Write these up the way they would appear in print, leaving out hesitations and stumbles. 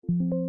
Testing.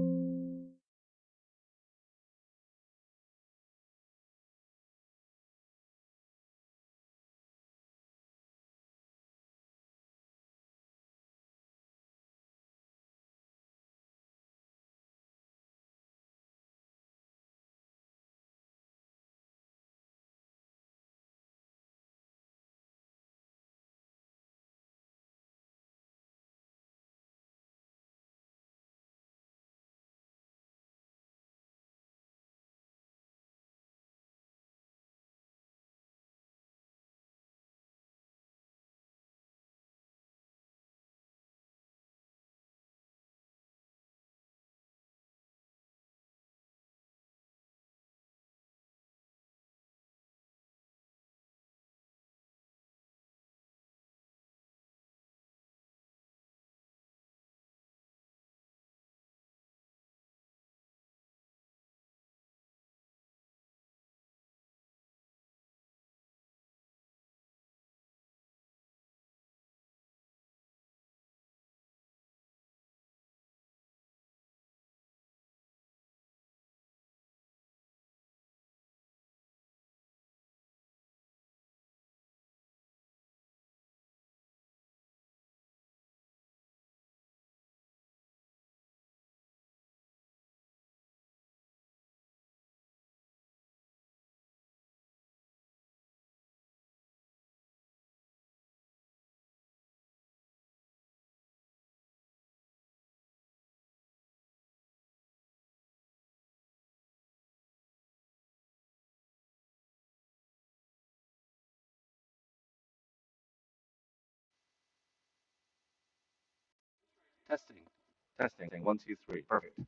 Testing. One, two, three. Perfect.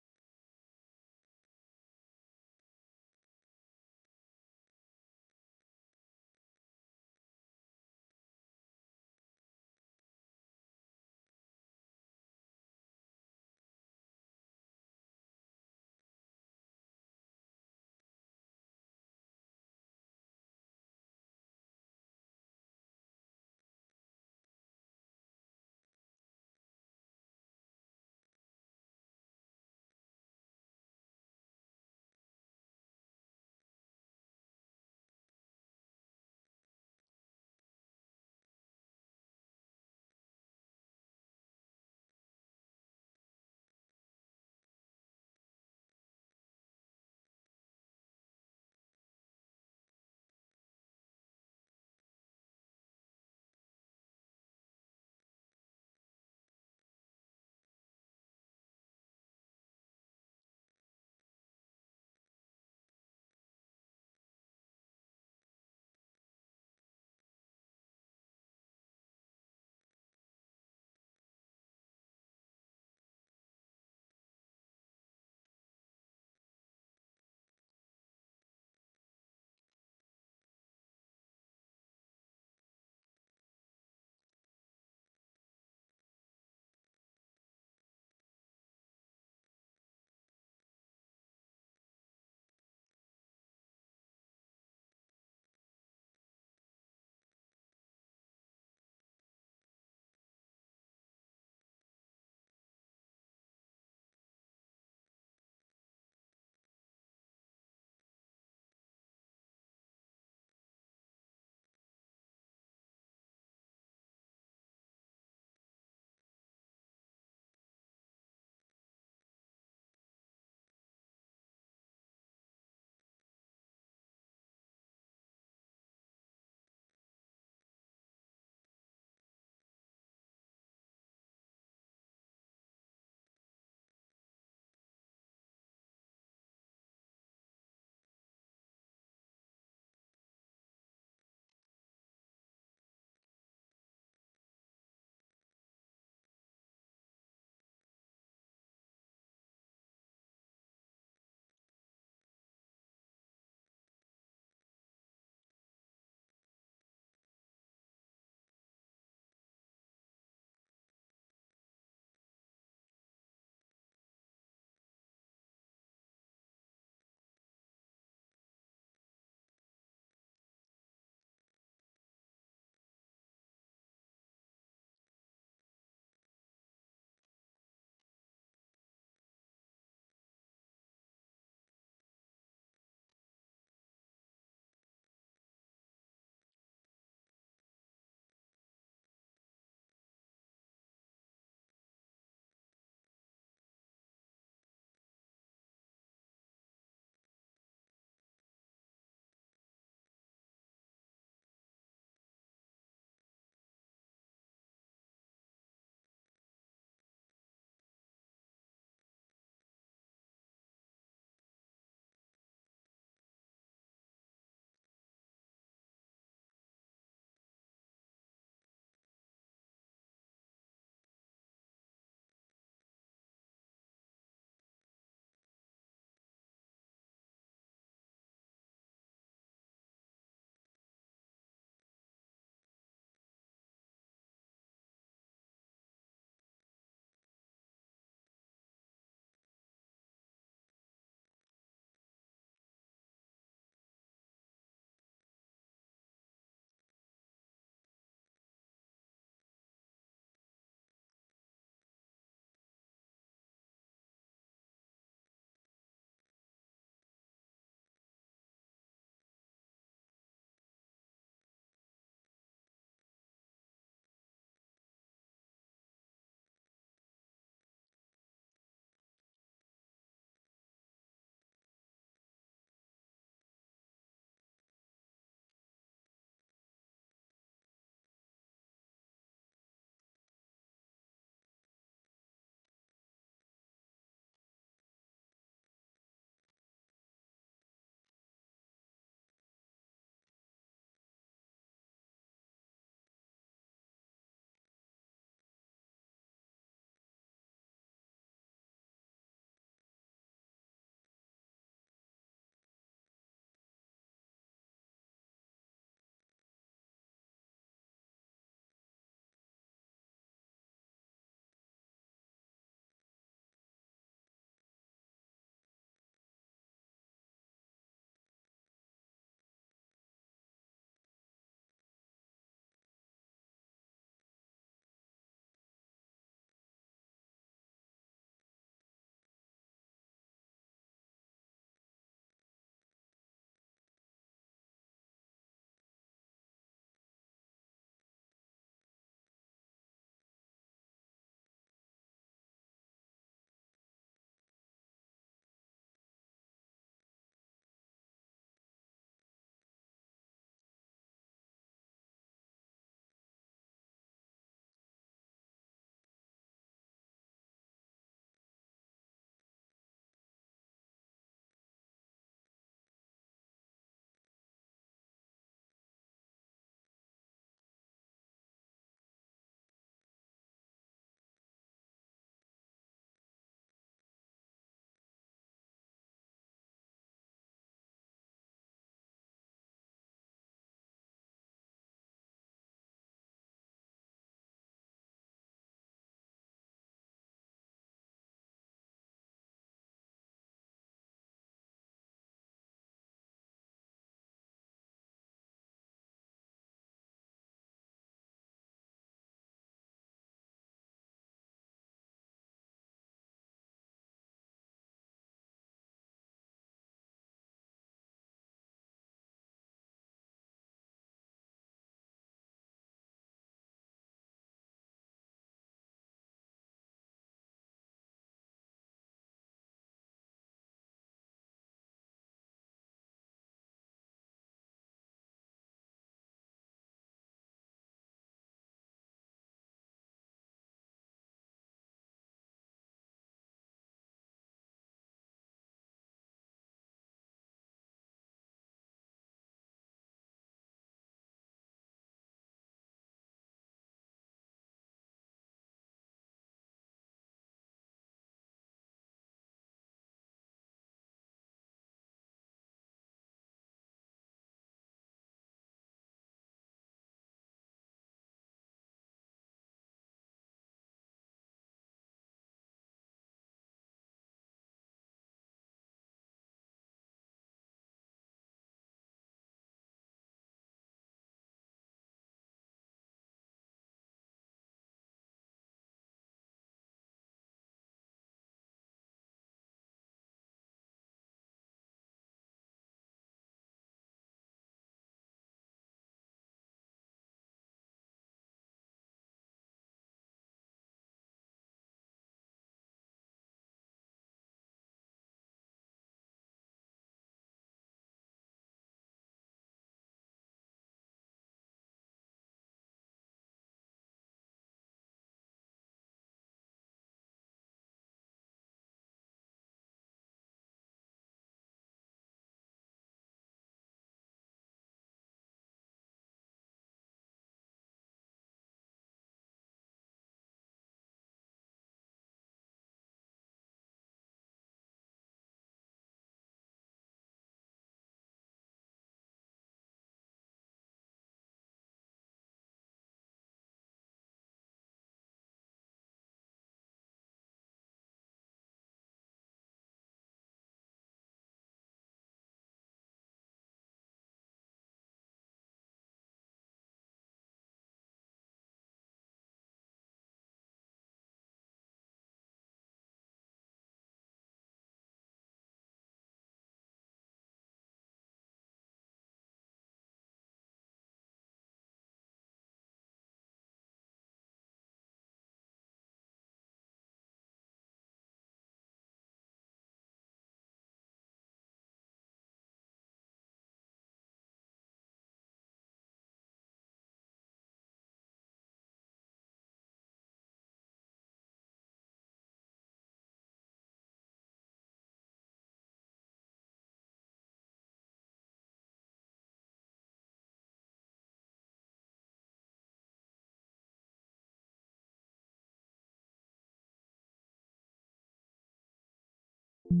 It's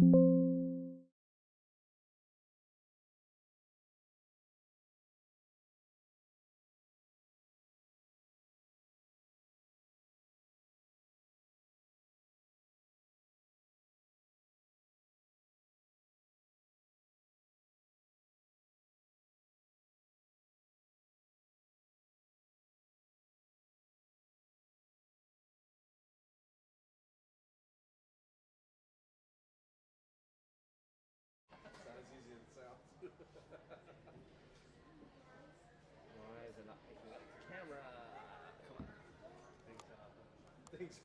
not as easy as it sounds. Why is it not picking up the camera? Come on. Thanks.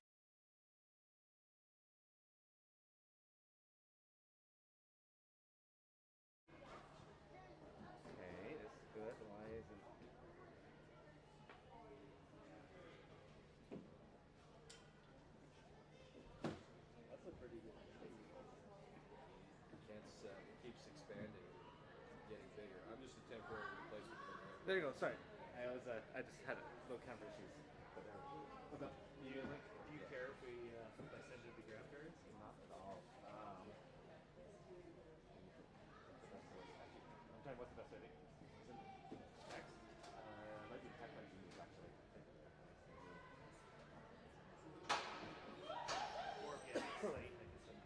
Okay, this is good. Why isn't... That's a pretty good thing. Chance keeps expanding, getting bigger. I'm just a temporary replacement for him. There you go. Sorry, I just had low camera issues. But what's up? Do you care if I send it to graph cards? Not at all. I'm trying. What's the best way to text? Might be text like these actually. Or if you have a slate, I can send it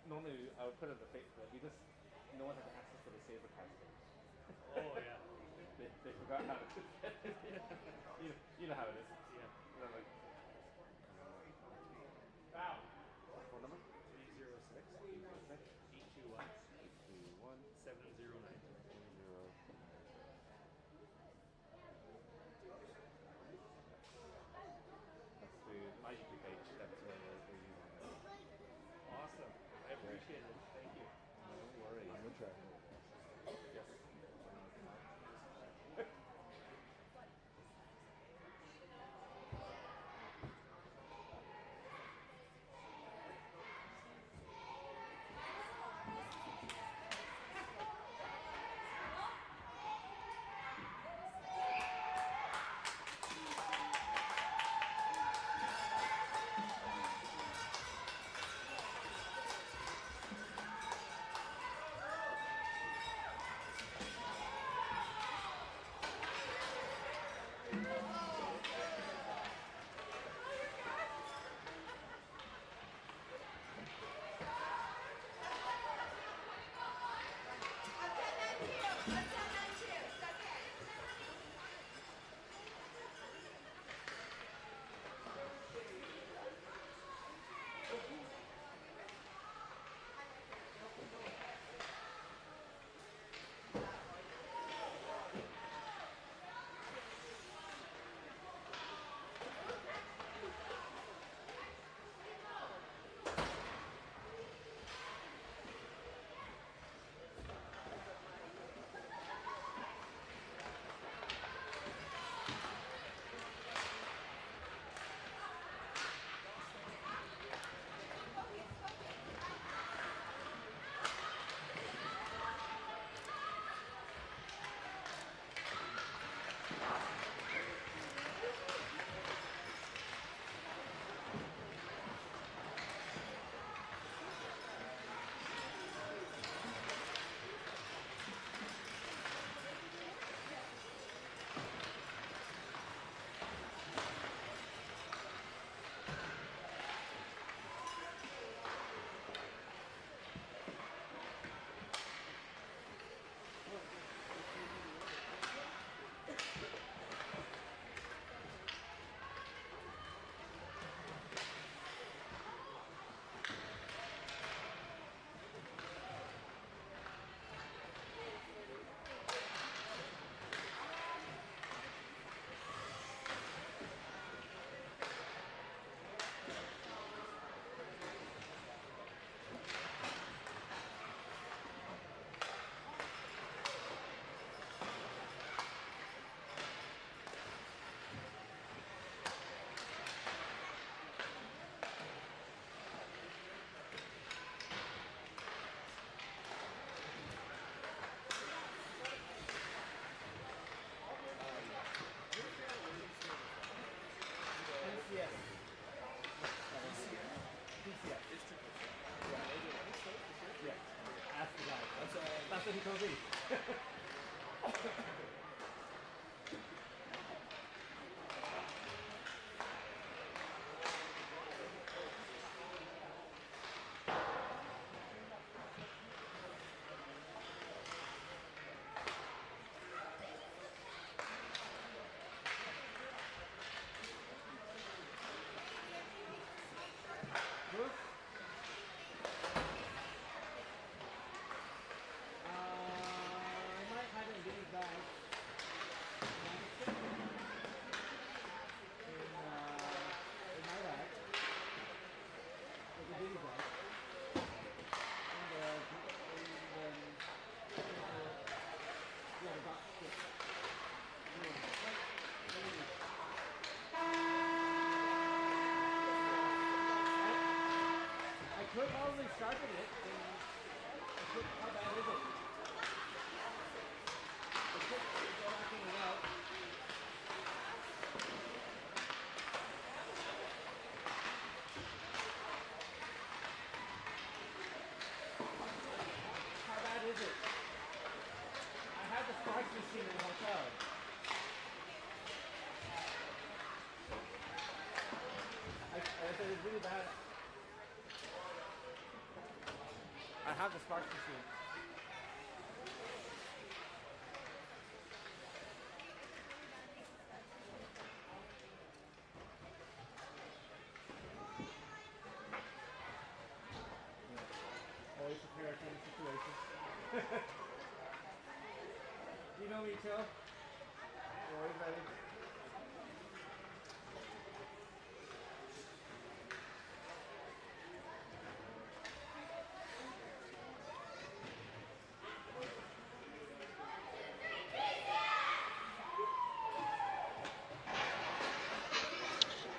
Normally, I would put it in the face, but we just no one has access to the Sabercats page. Oh, yeah. They forgot how to. you know how it is. Yeah. They're like, Wow. phone number? 306 821 821 709. That's the my YouTube page. That's where we're using it. Awesome. I appreciate it. Thank you. No worries. I'm gonna try. Yes. cozy. I might have it in Vinny's bag. In my bag. There's a Vinny bag. Yeah, the box. I could probably sharpen it. How bad is it? I could go back in and out. How bad is it? I had the sparks machine in the hotel. I said it's really bad. I have the sparks machine. Always prepare for any situation. You know me, Joe. You're always ready.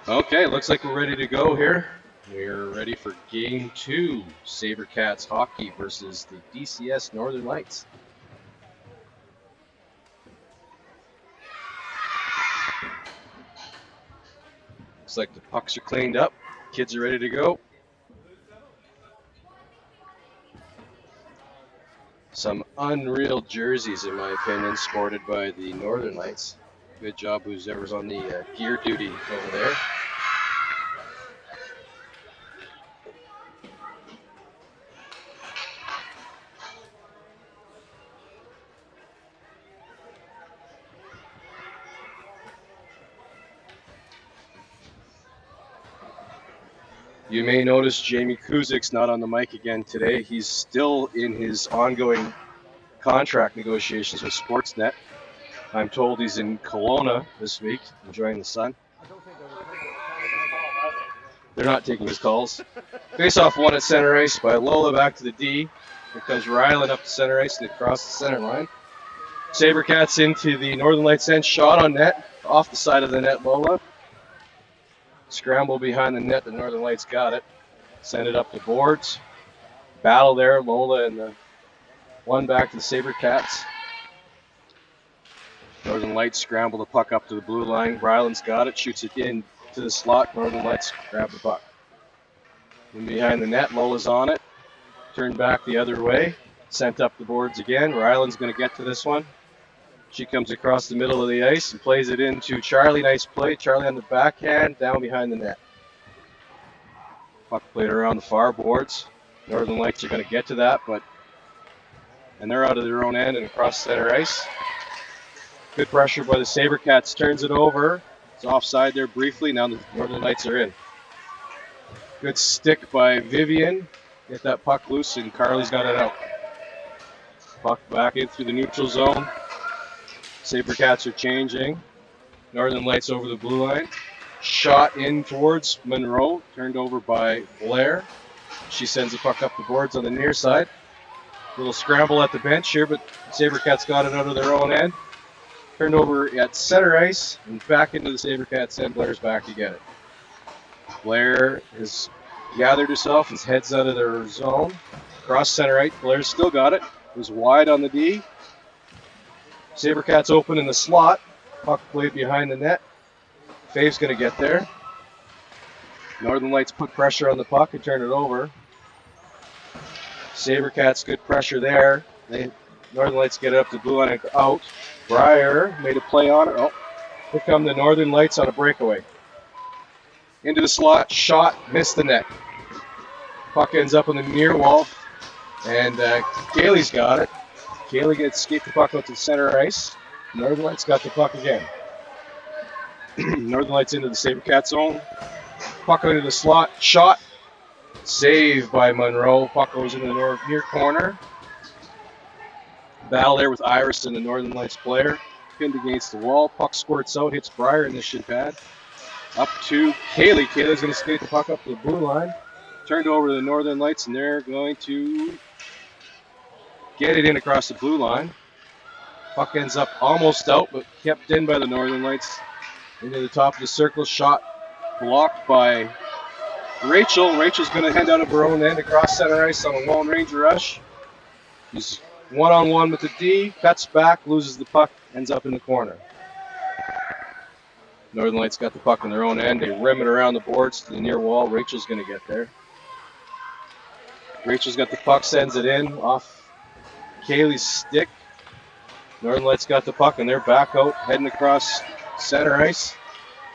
Okay, looks like we're ready to go here. We're ready for Game 2, Sabercats hockey versus the DCS Northern Lights. Looks like the pucks are cleaned up. Kids are ready to go. Some unreal jerseys, in my opinion, sported by the Northern Lights. Good job, whoever's on the gear duty over there. You may notice Jamie Kuzik's not on the mic again today. He's still in his ongoing contract negotiations with Sportsnet. I'm told he's in Kelowna this week, enjoying the sun. I don't think they're They're not taking his calls. Face-off won at center ice by Lola back to the D. Here comes Ryland up to center ice and across the center line. Sabercats into the Northern Lights end, shot on net, off the side of the net, Lola. Scramble behind the net, the Northern Lights got it. Send it up the boards. Battle there, Lola and the one back to the Sabercats. Northern Lights scramble the puck up to the blue line. Ryland's got it, shoots it in to the slot. Northern Lights grab the puck. In behind the net, Lola's on it. Turned back the other way. Sent up the boards again. Ryland's going to get to this one. She comes across the middle of the ice and plays it into Charlie. Nice play. Charlie on the backhand, down behind the net. Puck played around the far boards. Northern Lights are going to get to that, and they're out of their own end and across center ice. Good pressure by the Sabercats. Turns it over. It's offside there briefly. Now the Northern Lights are in. Good stick by Vivian. Get that puck loose, and Carly's got it out. Puck back in through the neutral zone. Sabercats are changing. Northern Lights over the blue line. Shot in towards Monroe. Turned over by Blair. She sends the puck up the boards on the near side. Little scramble at the bench here, but Sabercats got it out of their own end. Turned over at center ice and back into the Sabercats end. Blair's back to get it. Blair has gathered herself, his head's out of their zone. Cross center ice, Blair's still got it. It was wide on the D. Sabercats open in the slot. Puck played behind the net. Fave's going to get there. Northern Lights put pressure on the puck and turn it over. Sabercats, good pressure there. They Northern Lights get it up to the blue line and out. Breyer made a play on it. Oh, here come the Northern Lights on a breakaway. Into the slot, shot, missed the net. Puck ends up on the near wall, and Kaylee's got it. Kaylee gets skate the puck out to the center ice. Northern Lights got the puck again. Northern Lights into the Sabercats zone. Puck into the slot, shot, save by Monroe. Puck goes into the near corner. Battle there with Iris and the Northern Lights player. Pinned against the wall. Puck squirts out, hits Breyer in the shin pad. Up to Kaylee. Kaylee's going to skate the puck up to the blue line. Turned over to the Northern Lights, and they're going to get it in across the blue line. Puck ends up almost out, but kept in by the Northern Lights. Into the top of the circle. Shot blocked by Rachel. Rachel's going to head out of her own end across center ice on a Lone Ranger rush. He's one-on-one with the D. Cuts back, loses the puck, ends up in the corner. Northern Lights got the puck on their own end. They rim it around the boards to the near wall. Rachel's going to get there. Rachel's got the puck, sends it in off Kaylee's stick. Northern Lights got the puck, and they're back out, heading across center ice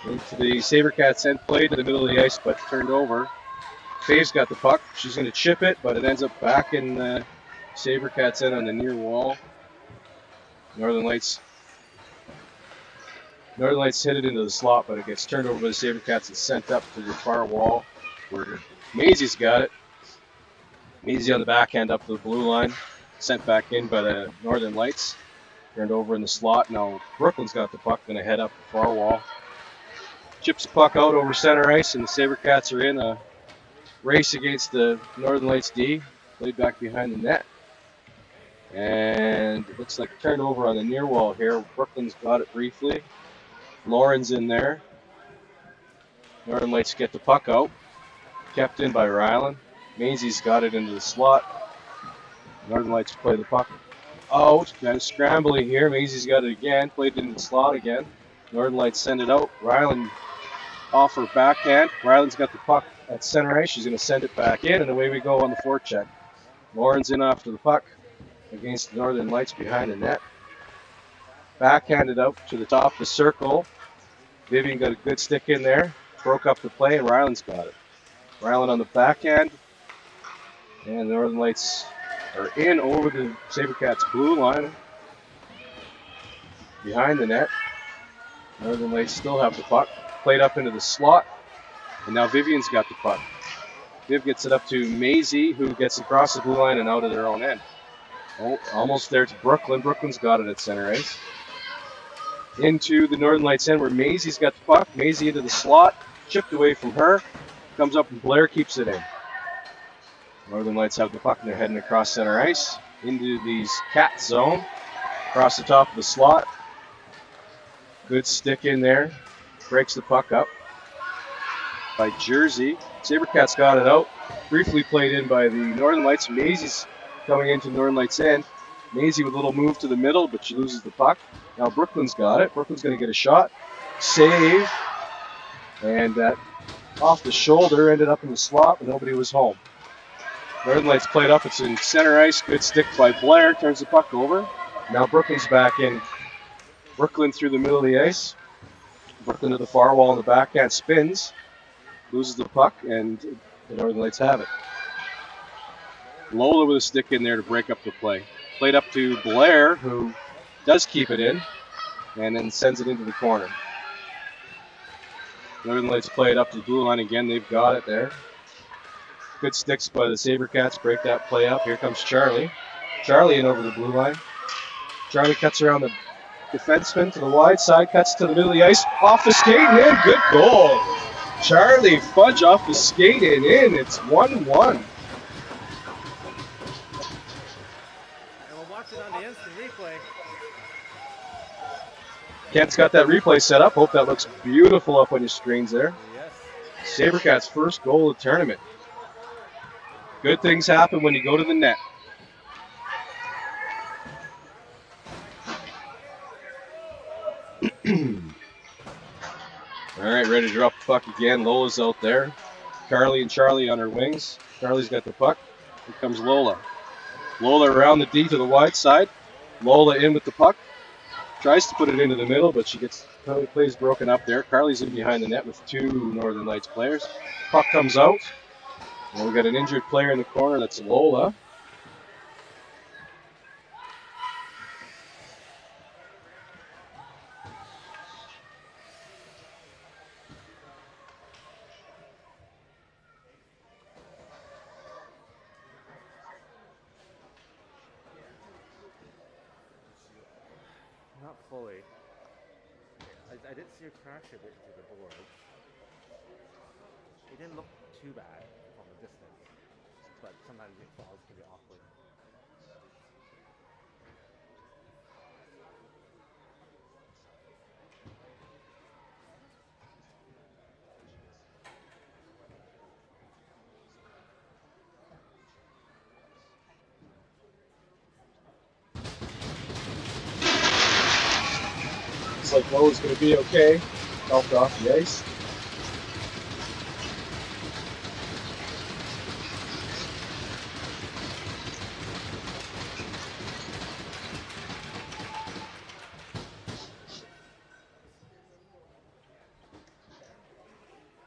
into the Sabercats end play to the middle of the ice, but turned over. Faye's got the puck. She's going to chip it, but it ends up back in the Sabercats end on the near wall. Northern Lights hit it into the slot, but it gets turned over by the Sabercats and sent up to the far wall where Maisie's got it. Maisie on the backhand up to the blue line. Sent back in by the Northern Lights. Turned over in the slot. Now Brooklyn's got the puck, going to head up the far wall. Chips the puck out over center ice, and the Sabercats are in a race against the Northern Lights D. Played back behind the net. And it looks like a turnover on the near wall here. Brooklyn's got it briefly. Lauren's in there. Northern Lights get the puck out. Kept in by Ryland. Maisie's got it into the slot. Northern Lights play the puck out. Kind of scrambling here. Maisie's got it again. Played into the slot again. Northern Lights send it out. Ryland off her backhand. Ryland's got the puck at center ice. She's going to send it back in, and away we go on the forecheck. Lauren's in after the puck against the Northern Lights behind the net. Backhanded out to the top of the circle. Vivian got a good stick in there. Broke up the play, and Ryland's got it. Ryland on the backhand. And the Northern Lights are in over the Sabercats blue line. Behind the net. Northern Lights still have the puck. Played up into the slot. And now Vivian's got the puck. Viv gets it up to Maisie, who gets across the blue line and out of their own end. Oh, almost there to Brooklyn. Brooklyn's got it at center ice. Into the Northern Lights end where Maisie's got the puck. Maisie into the slot. Chipped away from her. Comes up and Blair keeps it in. Northern Lights have the puck and they're heading across center ice into the cat zone. Across the top of the slot. Good stick in there. Breaks the puck up by Jersey. Sabercats got it out. Briefly played in by the Northern Lights. Maisie's coming into Northern Lights end. Maisie with a little move to the middle, but she loses the puck. Now Brooklyn's got it. Brooklyn's going to get a shot. Save. And that off the shoulder ended up in the slot, but nobody was home. Northern Lights played up. It's in center ice. Good stick by Blair. Turns the puck over. Now Brooklyn's back in. Brooklyn through the middle of the ice. Brooklyn to the far wall on the backhand. Spins. Loses the puck, and the Northern Lights have it. Lola with a stick in there to break up the play. Played up to Blair, who does keep it in, and then sends it into the corner. Northern Lights play it up to the blue line again. They've got it there. Good sticks by the Sabercats. Break that play up. Here comes Charlie. Charlie in over the blue line. Charlie cuts around the defenseman to the wide side. Cuts to the middle of the ice. Off the skate and in. Good goal. Charlie Fudge off the skate and in. It's 1-1. And we'll watch it on the instant replay. Kent's got that replay set up. Hope that looks beautiful up on your screens there. Yes. Sabercats' first goal of the tournament. Good things happen when you go to the net. All right, ready to drop the puck again. Lola's out there. Carly and Charlie on her wings. Charlie's got the puck. Here comes Lola. Lola around the D to the wide side. Lola in with the puck. Tries to put it into the middle, but she gets plays broken up there. Carly's in behind the net with two Northern Lights players. Puck comes out. And we got an injured player in the corner. That's Lola. Not fully. I did see her crash a bit to the board. It didn't look too bad from a distance, but sometimes it falls can be awkward. Looks like Lola's going to be okay. Helped off the ice.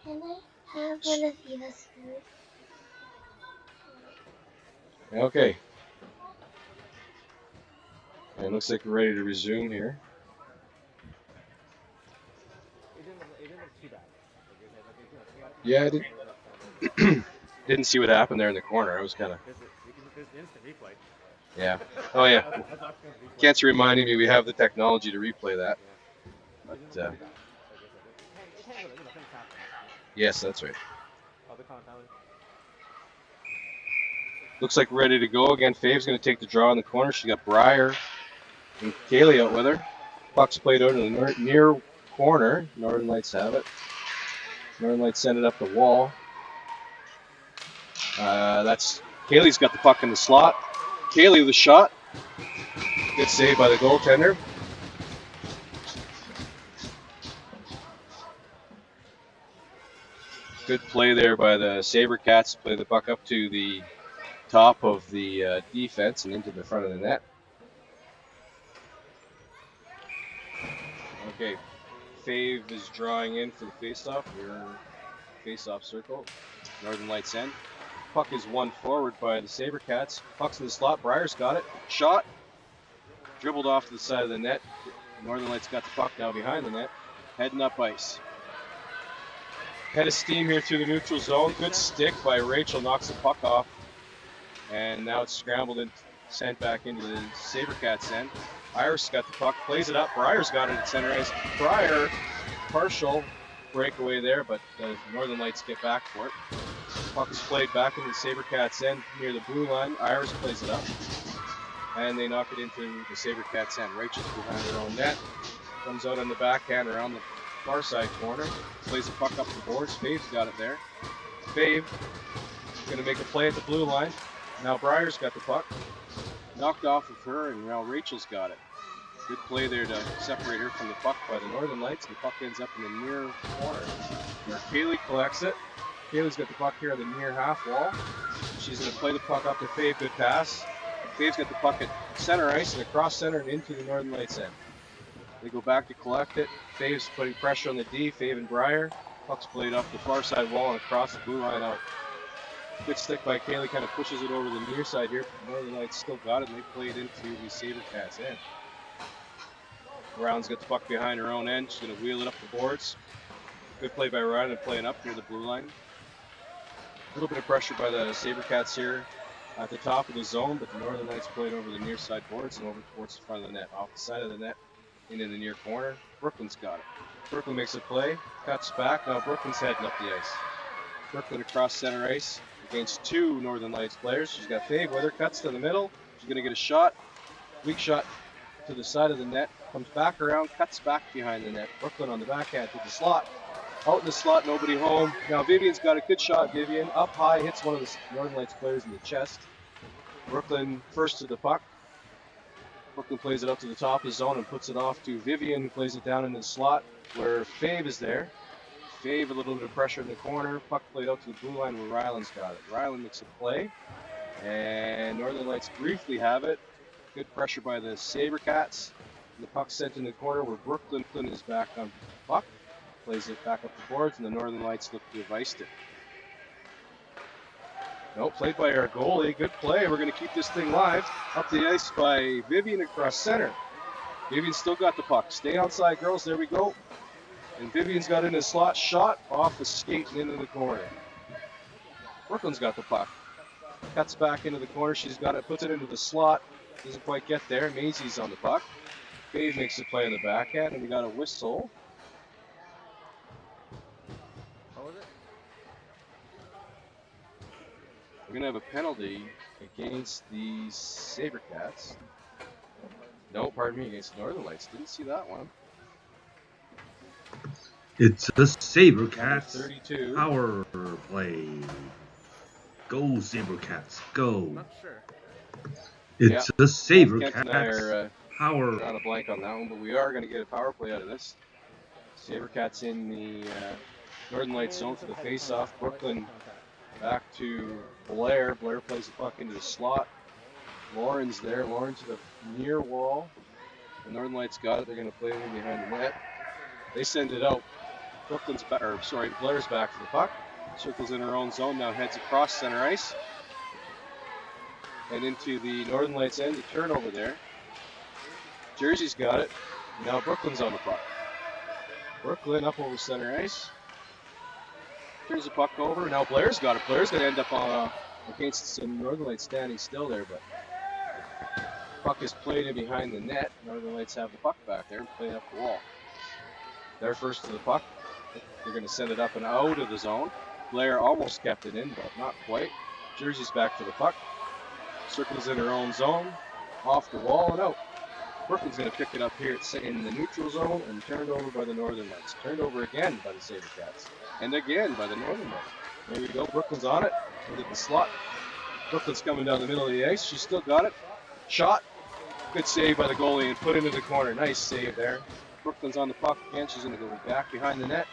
Can I have one of yours, food? Okay. And it looks like we're ready to resume here. It didn't look too bad. Yeah, I didn't see what happened there in the corner. I was kind of. There's instant replay. Yeah. Oh, yeah. Kent's reminding me we have the technology to replay that. But, it can go, things happen. yes, that's right. Other compound. Looks like we're ready to go again. Fave's going to take the draw in the corner. She got Breyer and Kaylee out with her. Puck's played out in the near corner. Northern Lights have it. Northern Lights send it up the wall. That's Kaylee's got the puck in the slot. Kaylee with a shot. Good save by the goaltender. Good play there by the Sabercats to play the puck up to the top of the defense and into the front of the net. Okay, Fave is drawing in for the faceoff. We're in faceoff circle. Northern Lights end. Puck is won forward by the Sabercats. Puck's in the slot. Breyer's got it. Shot. Dribbled off to the side of the net. Northern Lights got the puck now behind the net. Heading up ice. Head of steam here through the neutral zone. Good stick by Rachel. Knocks the puck off. And now it's scrambled and sent back into the Sabercats end. Iris got the puck. Plays it up. Breyer's got it at center ice. Breyer, partial breakaway there, but the Northern Lights get back for it. Puck is played back into the Sabercats end near the blue line. Iris plays it up. And they knock it into the Sabercats end. Rachel's behind her own net. Comes out on the backhand around the far side corner. Plays the puck up the boards. Fave's got it there. Fave going to make a play at the blue line. Now Breyer's got the puck. Knocked off of her, and now Rachel's got it. Good play there to separate her from the puck by the Northern Lights. The puck ends up in the near corner. Where Kaylee collects it. Kaylee's got the puck here on the near half wall. She's going to play the puck up to Fave. Good pass. Fave's got the puck at center ice and across center and into the Northern Lights end. They go back to collect it. Fave's putting pressure on the D. Fave and Breyer. Puck's played up the far side wall and across the blue line out. Good stick by Kaylee, kind of pushes it over the near side here. Northern Lights still got it, and they play it into the Sabercats end. Brown's got the puck behind her own end. She's going to wheel it up the boards. Good play by Ryan and playing up near the blue line. A little bit of pressure by the Sabercats here at the top of the zone, but the Northern Lights played over the near side boards and over towards the front of the net. Off the side of the net, into the near corner. Brooklyn's got it. Brooklyn makes a play, cuts back. Now Brooklyn's heading up the ice. Brooklyn across center ice against two Northern Lights players. She's got Fave with her, cuts to the middle. She's going to get a shot. Weak shot to the side of the net. Comes back around, cuts back behind the net. Brooklyn on the backhand to the slot. Out in the slot, nobody home. Now Vivian's got a good shot. Vivian up high, hits one of the Northern Lights players in the chest. Brooklyn first to the puck. Brooklyn plays it up to the top of the zone and puts it off to Vivian, who plays it down in the slot where Fave is there. Fave, a little bit of pressure in the corner. Puck played out to the blue line where Ryland's got it. Ryland makes a play. And Northern Lights briefly have it. Good pressure by the Sabercats. The puck sent in the corner where Brooklyn is back on puck. Plays it back up the boards, and the Northern Lights look to have iced it. No, played by our goalie. Good play. We're going to keep this thing live. Up the ice by Vivian across center. Vivian still got the puck. Stay outside, girls. There we go. And Vivian's got in a slot shot off the skate and into the corner. Brooklyn's got the puck. Cuts back into the corner. She's got it, puts it into the slot. Doesn't quite get there. Maisie's on the puck. Dave makes the play on the backhand, and we got a whistle. What was it? We're going to have a penalty against the Sabercats. No, pardon me, against the Northern Lights. Didn't see that one. It's the Sabercats 32. power play. Go Sabercats, go. Not sure. It's the Kent and I Sabercats are power. drawing a blank on that one, but we are going to get a power play out of this. Sabercats in the Northern Lights zone for the face-off. Brooklyn back to Blair. Blair plays the puck into the slot. Lauren's there. Lauren to the near wall. The Northern Lights got it. They're going to play it in behind the net. They send it out. Blair's back to the puck. Circles in her own zone. Now heads across center ice and into the Northern Lights end. A turnover there. Jersey's got it. Now Brooklyn's on the puck. Brooklyn up over center ice. Turns the puck over. Now Blair's got it. Blair's going to end up against some Northern Lights standing still there, but puck is played in behind the net. Northern Lights have the puck back there and play it up the wall. They're first to the puck. They're going to send it up and out of the zone. Blair almost kept it in, but not quite. Jersey's back to the puck. Circles in her own zone. Off the wall and out. Brooklyn's going to pick it up here in the neutral zone and turned over by the Northern Lights. Turned over again by the Sabercats. And again by the Northern Lights. There we go. Brooklyn's on it. Into the slot. Brooklyn's coming down the middle of the ice. She's still got it. Shot. Good save by the goalie and put into the corner. Nice save there. Brooklyn's on the puck again. She's going to go back behind the net.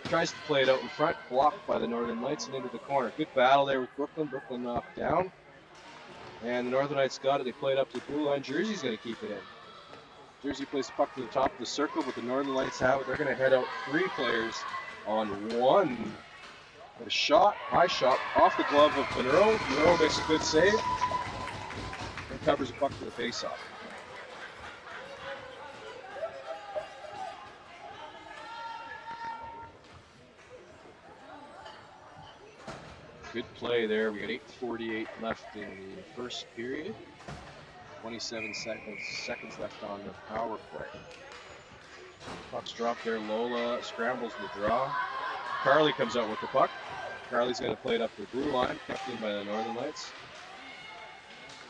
Tries to play it out in front. Blocked by the Northern Lights and into the corner. Good battle there with Brooklyn. Brooklyn knocked down. And the Northern Lights got it. They played up to the blue line. Jersey's going to keep it in. Jersey plays the puck to the top of the circle, but the Northern Lights have it. They're going to head out 3 players on 1. A shot, high shot, off the glove of Monroe. Monroe makes a good save and covers the puck to the faceoff. Good play there. We got 8:48 left in the first period. 27 seconds left on the power play. Puck's dropped there. Lola scrambles the draw. Carly comes out with the puck. Carly's going to play it up to the blue line, kept in by the Northern Lights.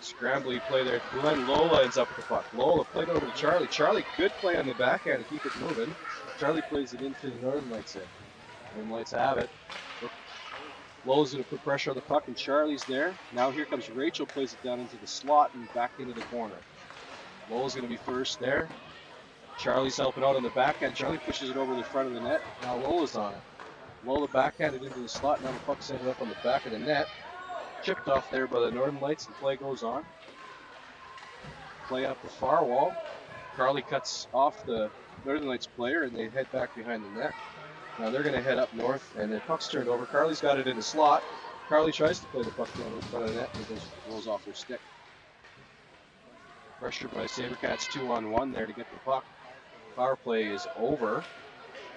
Scrambly play there at the blue line. Lola ends up with the puck. Lola played over to Charlie. Charlie, good play on the backhand to keep it moving. Charlie plays it into the Northern Lights end. Northern Lights have it. Lola's going to put pressure on the puck, and Charlie's there. Now here comes Rachel, plays it down into the slot and back into the corner. Lola's going to be first there. Charlie's helping out on the backhand. Charlie pushes it over the front of the net. Now Lola's on it. Lola backhanded into the slot. Now the puck sent it up on the back of the net. Chipped off there by the Northern Lights. The play goes on. Play up the far wall. Carly cuts off the Northern Lights player, and they head back behind the net. Now they're going to head up north, and the puck's turned over. Carly's got it in the slot. Carly tries to play the puck down in front of the net, and it rolls off her stick. Pressure by Sabercats 2-on-1 there to get the puck. Power play is over.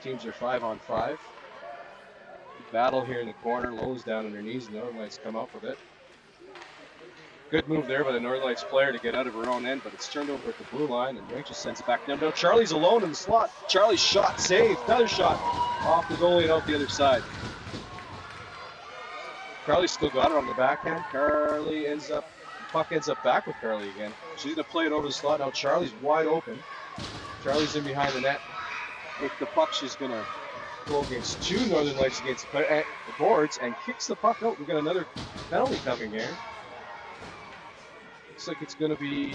Teams are 5-on-5. Battle here in the corner. Lola's down on her knees, and the Northern Lights come up with it. Good move there by the Northern Lights player to get out of her own end, but it's turned over at the blue line, and Rachel sends it back down. Now Charlie's alone in the slot. Charlie's shot saved. Another shot off the goalie and out the other side. Carly still got it on the backhand. Puck ends up back with Carly again. She's going to play it over the slot. Now Charlie's wide open. Charlie's in behind the net. With the puck, she's going to go against 2 Northern Lights against the boards and kicks the puck out. We've got another penalty coming here. Looks like it's going to be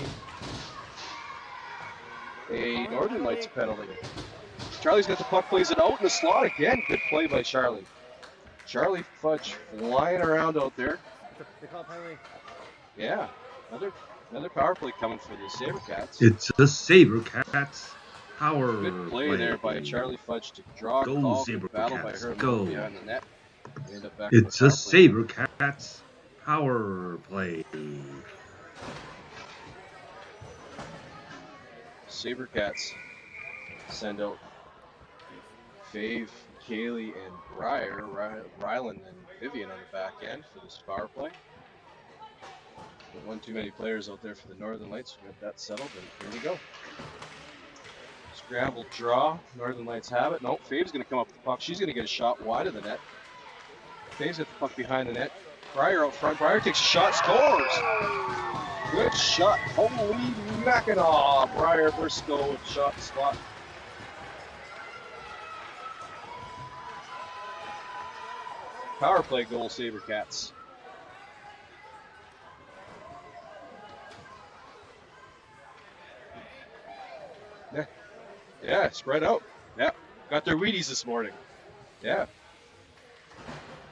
a Northern Lights penalty. Charlie's got the puck, plays it out in the slot again. Good play by Charlie. Charlie Fudge flying around out there. They call it penalty. Yeah, Another power play coming for the Sabercats. It's the Sabercats. Power Good play there by Charlie Fudge to draw Go call. Good battle by Sabercats, her go. behind the net. We end up back It's to a the power play. Sabercats power play. Sabercats send out Fave, Kaylee, and Rylan and Vivian on the back end for this power play. But one too many players out there for the Northern Lights. We got that settled, and here we go. Scramble draw. Northern Lights have it. No, Fave's going to come up with the puck. She's going to get a shot wide of the net. Fave's got the puck behind the net. Breyer out front. Breyer takes a shot, scores! Good shot. Holy Mackinaw! Breyer first goal with shot slot. Power play goal, Sabercats. Yeah, spread out. Yeah, got their Wheaties this morning. Yeah.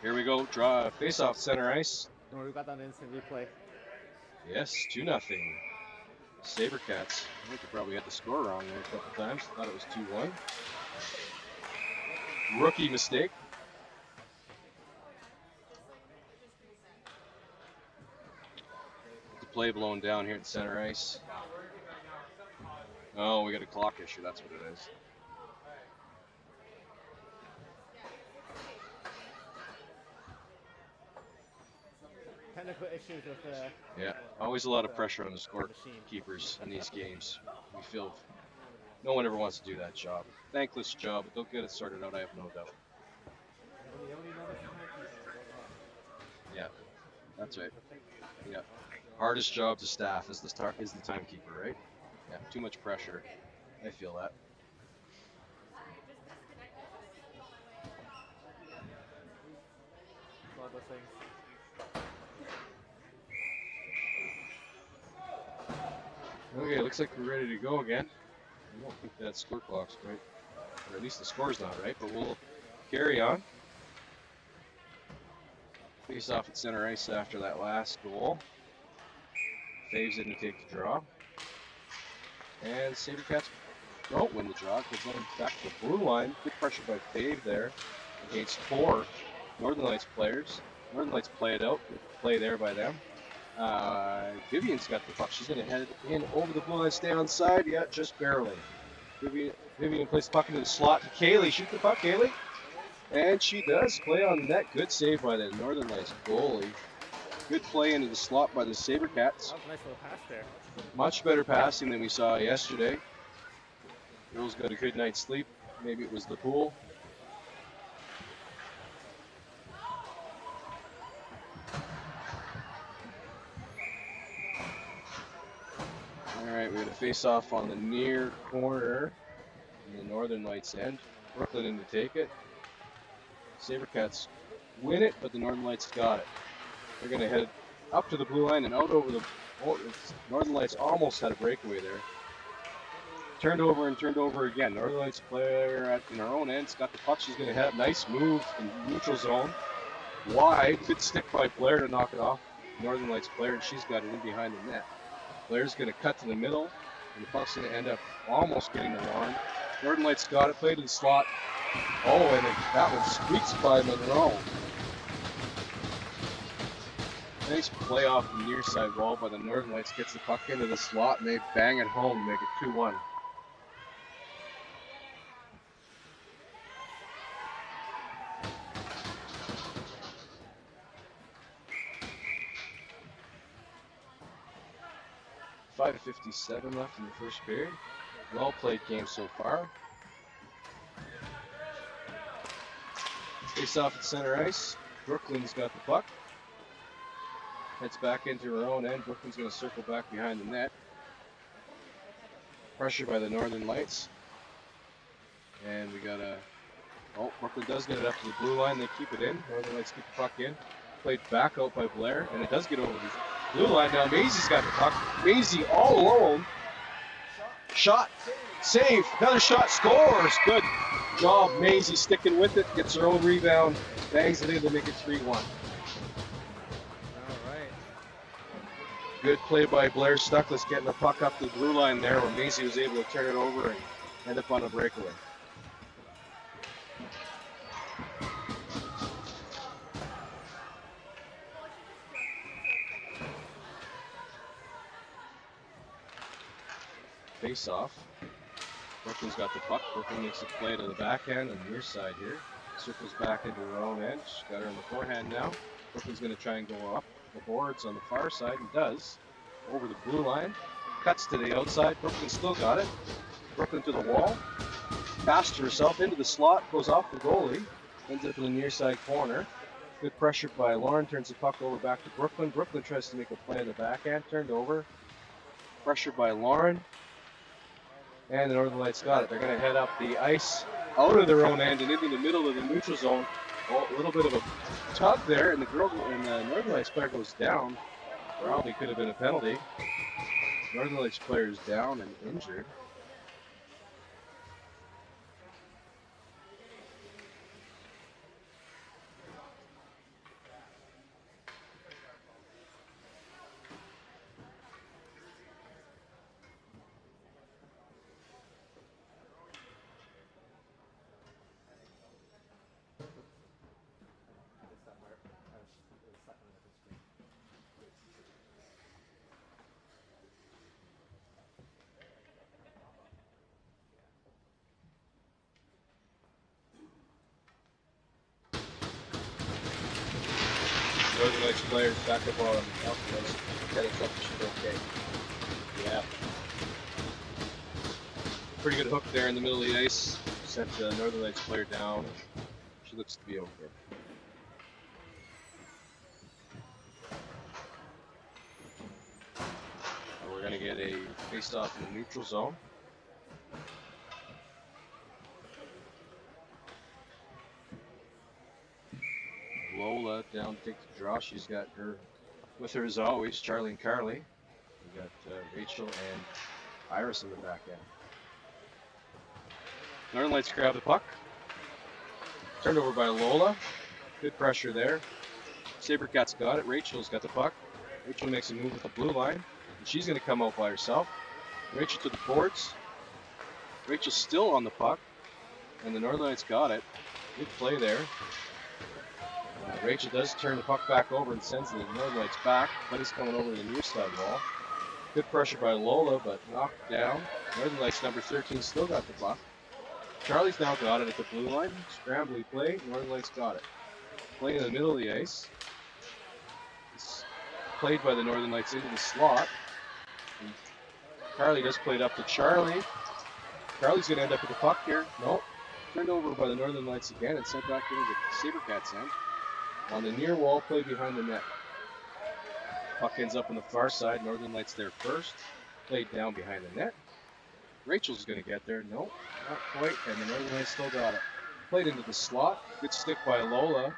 Here we go. Draw face off center ice. No, we got that instant replay. Yes, 2-0. Sabercats. I think they probably had the score wrong there a couple times. Thought it was 2-1. Rookie mistake. The play blown down here at center ice. Oh, we got a clock issue. That's what it is. Technical issues with Yeah, always a lot of pressure on the scorekeepers in these games. We feel no one ever wants to do that job. Thankless job, but they'll get it sorted out, I have no doubt. Yeah, that's right. Yeah, hardest job to staff is the timekeeper, right? Yeah, too much pressure. I feel that. all those things. Okay, looks like we're ready to go again. I don't think that score clock's right, or at least the score's not right, but we'll carry on. Face off at center ice after that last goal. Faves didn't take the draw. And Sabercats don't win the draw because going back to the blue line. Good pressure by Fave there against 4 Northern Lights players. Northern Lights play it out. Good play there by them. Vivian's got the puck. She's going to head in over the blue line, stay on side. Yeah, just barely. Vivian plays the puck into the slot to Kaylee. Shoot the puck, Kaylee. And she does play on the net. Good save by the Northern Lights goalie. Good play into the slot by the Sabercats. That was a nice little pass there. Much better passing than we saw yesterday. Girls got a good night's sleep. Maybe it was the pool. Alright, we got a face-off on the near corner in the Northern Lights end. Brooklyn in to take it. Sabercats win it, but the Northern Lights got it. They're going to head up to the blue line and out over the... Oh, Northern Lights almost had a breakaway there. Turned over and turned over again. Northern Lights player in her own end's got the puck. She's going to have a nice move in neutral zone. Wide. Good stick by Blair to knock it off. Northern Lights player, and she's got it in behind the net. Blair's going to cut to the middle, and the puck's going to end up almost getting the lawn. Northern Lights got it, played to the slot. Oh, and that one squeaks by Monroe. Nice play off the near side wall by the Northern Lights. Gets the puck into the slot, and they bang it home to make it 2-1. .57 left in the first period. Well played game so far. Face off at center ice. Brooklyn's got the puck. Heads back into her own end. Brooklyn's going to circle back behind the net. Pressure by the Northern Lights. And we got a... Oh, Brooklyn does get it up to the blue line. They keep it in. Northern Lights keep the puck in. Played back out by Blair. And it does get over the blue line. Now Maisie's got the puck. Maisie all alone. Shot. Save. Another shot. Scores. Good job. Maisie sticking with it. Gets her own rebound. Bangs it in to make it 3-1. Good play by Blair Stuckless getting the puck up to the blue line there where Maisie was able to turn it over and end up on a breakaway. Face off. Brooklyn's got the puck. Brooklyn makes a play to the backhand on the near side here. Circles back into her own end. She's got her on the forehand now. Brooklyn's going to try and go up the boards on the far side and does. Over the blue line. Cuts to the outside. Brooklyn still got it. Brooklyn to the wall. Passes herself into the slot. Goes off the goalie. Ends up in the near side corner. Good pressure by Lauren. Turns the puck over back to Brooklyn. Brooklyn tries to make a play on the backhand. Turned over. Pressure by Lauren. And the Northern Lights got it. They're going to head up the ice out of their own end and into the middle of the neutral zone. Oh, a little bit of a tug there, and the Northern Lights player goes down. Probably could have been a penalty. Northern Lights player is down and injured. Northern Lights players back up on outfield. That it's up, she's okay. Yeah. Pretty good hook there in the middle of the ice. Sent the Northern Lights player down. She looks to be okay. We're going to get a face-off in the neutral zone. Lola down to take the draw. She's got her with her as always, Charlie and Carly. We got Rachel and Iris in the back end. Northern Lights grab the puck. Turned over by Lola. Good pressure there. Sabercats got it. Rachel's got the puck. Rachel makes a move with the blue line. And she's going to come out by herself. Rachel to the boards. Rachel's still on the puck. And the Northern Lights got it. Good play there. Rachel does turn the puck back over and sends the Northern Lights back. Buddy's coming over to the near side wall. Good pressure by Lola, but knocked down. Northern Lights number 13 still got the puck. Charlie's now got it at the blue line. Scrambly play. Northern Lights got it. Play in the middle of the ice. It's played by the Northern Lights into the slot. And Carly does play it up to Charlie. Charlie's going to end up with the puck here. Nope. Turned over by the Northern Lights again and sent back into the Sabercats end. On the near wall, play behind the net. Puck ends up on the far side. Northern Lights there first. Played down behind the net. Rachel's going to get there. Nope, not quite. And the Northern Lights still got it. Played into the slot. Good stick by Lola.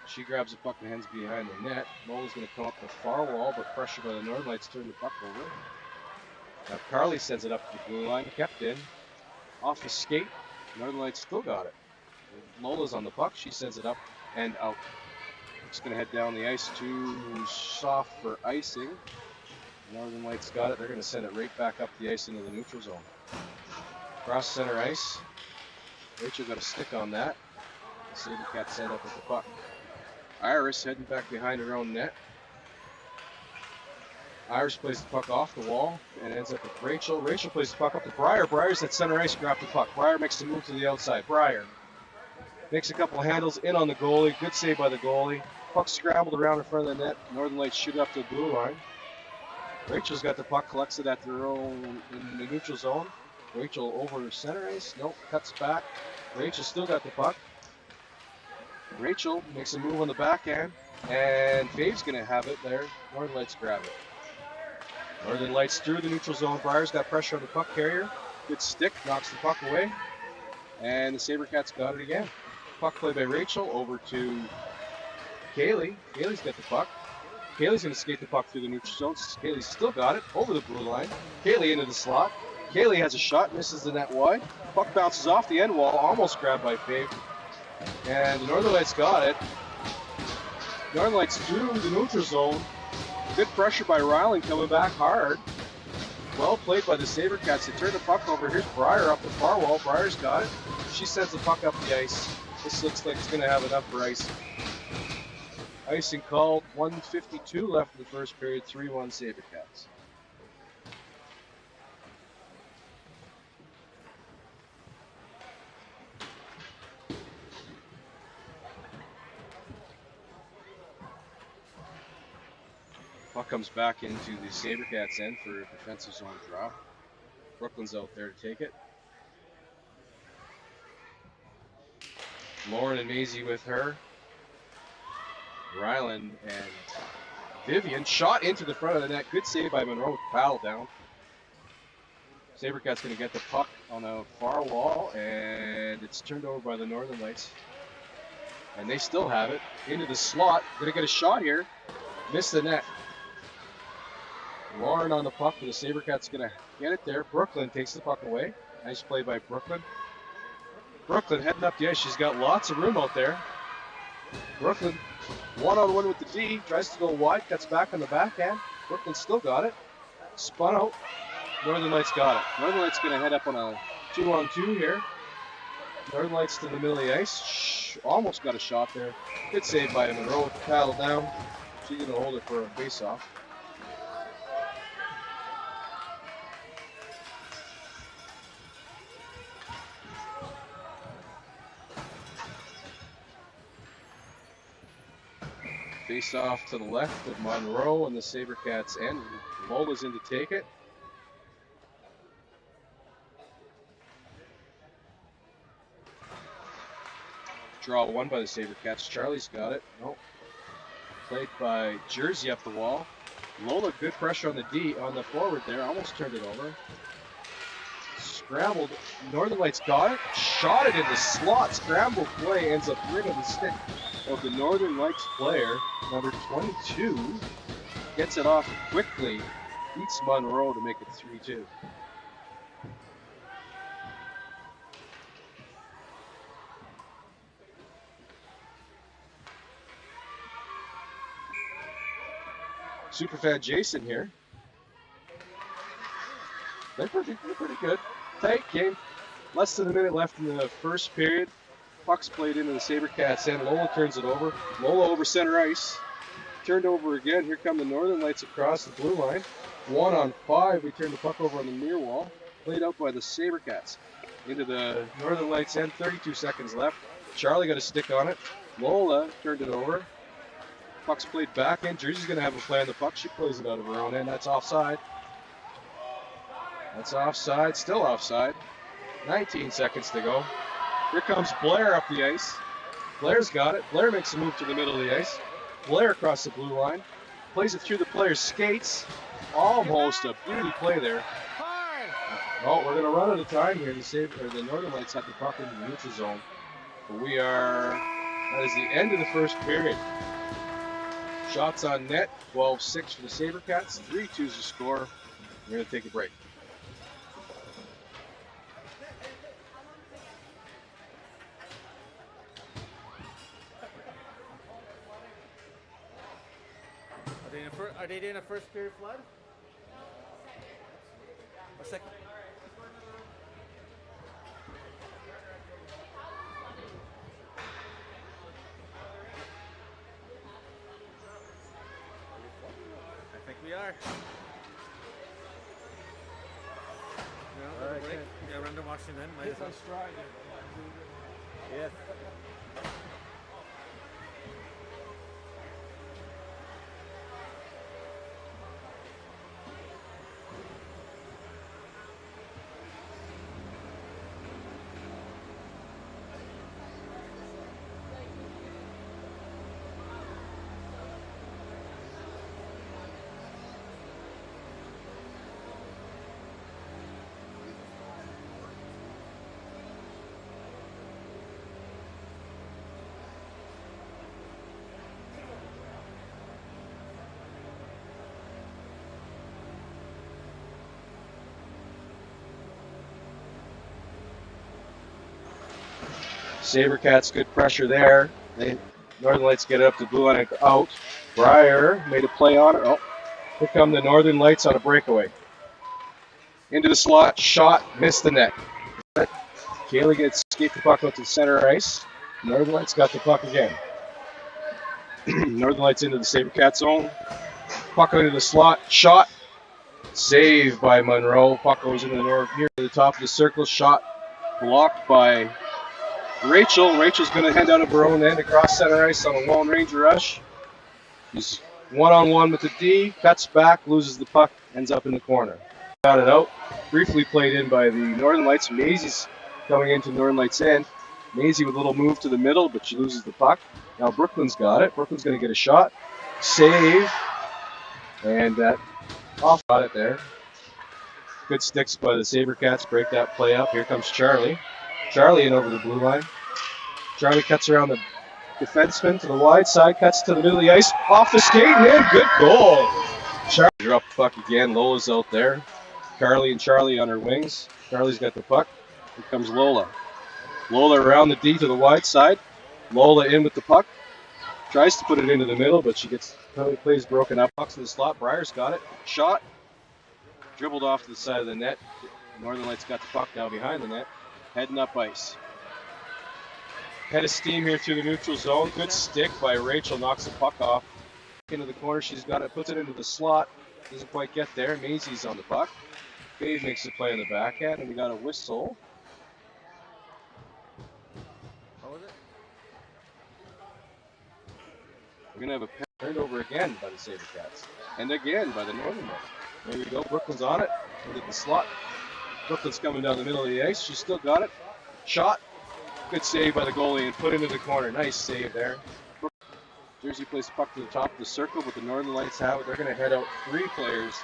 She grabs the puck and hands behind the net. Lola's going to come up the far wall, but pressure by the Northern Lights turned the puck over. Now Carly sends it up to the blue line. Kept in. Off the skate. Northern Lights still got it. Lola's on the puck. She sends it up and out. It's going to head down the ice too soft for icing. Northern Lights got it. They're going to send it right back up the ice into the neutral zone. Cross center ice. Rachel got a stick on that. The Sabercats send up with the puck. Iris heading back behind her own net. Iris plays the puck off the wall and ends up with Rachel. Rachel plays the puck up to Breyer. Breyer's at center ice, grab the puck. Breyer makes the move to the outside. Breyer makes a couple of handles in on the goalie. Good save by the goalie. Puck scrambled around in front of the net. Northern Lights shoot up to the blue line. Rachel's got the puck, collects it at their own in the neutral zone. Rachel over center ice. Nope, cuts back. Rachel still got the puck. Rachel makes a move on the backhand. And Fave's going to have it there. Northern Lights grab it. Northern Lights through the neutral zone. Breyer's got pressure on the puck carrier. Good stick, knocks the puck away. And the Sabercats got it again. Puck play by Rachel over to Kaylee. Kaylee's got the puck. Kaylee's going to skate the puck through the neutral zone. Kaylee's still got it over the blue line. Kaylee into the slot. Kaylee has a shot, misses the net wide. Puck bounces off the end wall, almost grabbed by Fave. And the Northern Lights got it. Northern Lights through the neutral zone. Good pressure by Ryland coming back hard. Well played by the Sabercats. They turn the puck over. Here's Breyer up the far wall. Breyer's got it. She sends the puck up the ice. This looks like it's going to have enough for icing. Icing called. 1:52 left in the first period. 3-1 Sabercats. Puck comes back into the Sabercats end for a defensive zone drop. Brooklyn's out there to take it. Lauren and Maisie with her. Ryland and Vivian shot into the front of the net. Good save by Monroe with the paddle down. Sabercats going to get the puck on the far wall, and it's turned over by the Northern Lights. And they still have it. Into the slot. Going to get a shot here. Missed the net. Lauren on the puck, and the Sabercats going to get it there. Brooklyn takes the puck away. Nice play by Brooklyn. Brooklyn heading up the ice. She's got lots of room out there. Brooklyn one-on-one with the D. Tries to go wide. Cuts back on the backhand. Brooklyn still got it. Spun out. Northern Lights got it. Northern Lights going to head up on a 2-on-2 here. Northern Lights to the middle of the ice. Almost got a shot there. Good save by Monroe with the paddle down. She's going to hold it for a face-off. Face off to the left of Monroe and the Sabercats end. Lola's in to take it. Draw one by the Sabercats. Charlie's got it. Nope. Played by Jersey up the wall. Lola, good pressure on the D, on the forward there. Almost turned it over. Scrambled. Northern Lights got it. Shot it in the slot. Scrambled play ends up right on the stick of the Northern Lights player, number 22, gets it off quickly, beats Monroe to make it 3-2. Superfan Jason here. They're pretty good. Tight game. Less than a minute left in the first period. Puck's played into the Sabercats end. Lola turns it over. Lola over center ice. Turned over again. Here come the Northern Lights across the blue line. 1-on-5. We turn the puck over on the near wall. Played out by the Sabercats. Into the Northern Lights end. 32 seconds left. Charlie got a stick on it. Lola turned it over. Puck's played back in. Jersey's going to have a play on the puck. She plays it out of her own end. That's offside. That's offside. Still offside. 19 seconds to go. Here comes Blair up the ice. Blair's got it. Blair makes a move to the middle of the ice. Blair across the blue line. Plays it through the player's skates. Almost a beauty play there. Oh, we're going to run out of time here. The Northern Lights have the puck in the neutral zone. But that is the end of the first period. Shots on net, 12-6 for the Sabercats. 3-2's the score. We're going to take a break. Are they doing a first period flood? A second? I think we are. No, all right, break. Yeah, random watching then. Might as well. Stride. Yes. Sabercats, good pressure there. Northern Lights get it up to blue line and out. Breyer made a play on it. Oh, Here come the Northern Lights on a breakaway. Into the slot, shot, missed the net. Kaylee gets escaped the puck out to the center ice. Northern Lights got the puck again. Northern Lights into the Sabercats zone. Puck into the slot, shot, saved by Monroe. Puck goes into the near to the top of the circle, shot blocked by Rachel. Rachel's going to head out of her own end across center ice on a Lone Ranger rush. He's one-on-one with the D, cuts back, loses the puck, ends up in the corner. Got it out. Briefly played in by the Northern Lights. Maisie's coming into Northern Lights end. Maisie with a little move to the middle, but she loses the puck. Now Brooklyn's got it. Brooklyn's going to get a shot. Save. And that off got it there. Good sticks by the Sabercats. Break that play up. Here comes Charlie. Charlie in over the blue line. Charlie cuts around the defenseman to the wide side, cuts to the middle of the ice. Off the skate, and good goal. Charlie dropped the puck again. Lola's out there. Carly and Charlie on her wings. Charlie's got the puck. Here comes Lola. Lola around the D to the wide side. Lola in with the puck. Tries to put it into the middle, but she gets plays broken up. Puck's in the slot. Breyer's got it. Shot. Dribbled off to the side of the net. Northern Lights got the puck now behind the net. Heading up ice. Head of steam here through the neutral zone. Good stick by Rachel. Knocks the puck off. Into the corner. She's got it. Puts it into the slot. Doesn't quite get there. Maisie's on the puck. Dave makes the play on the backhand, and we got a whistle. What was it? We're going to have a turnover again by the Sabercats. And again by the Northern Lights. There we go. Brooklyn's on it. Look at the slot. Brooklyn's coming down the middle of the ice. She's still got it. Shot. Good save by the goalie and put into the corner. Nice save there. Jersey plays the puck to the top of the circle, but the Northern Lights have it. They're going to head out 3 players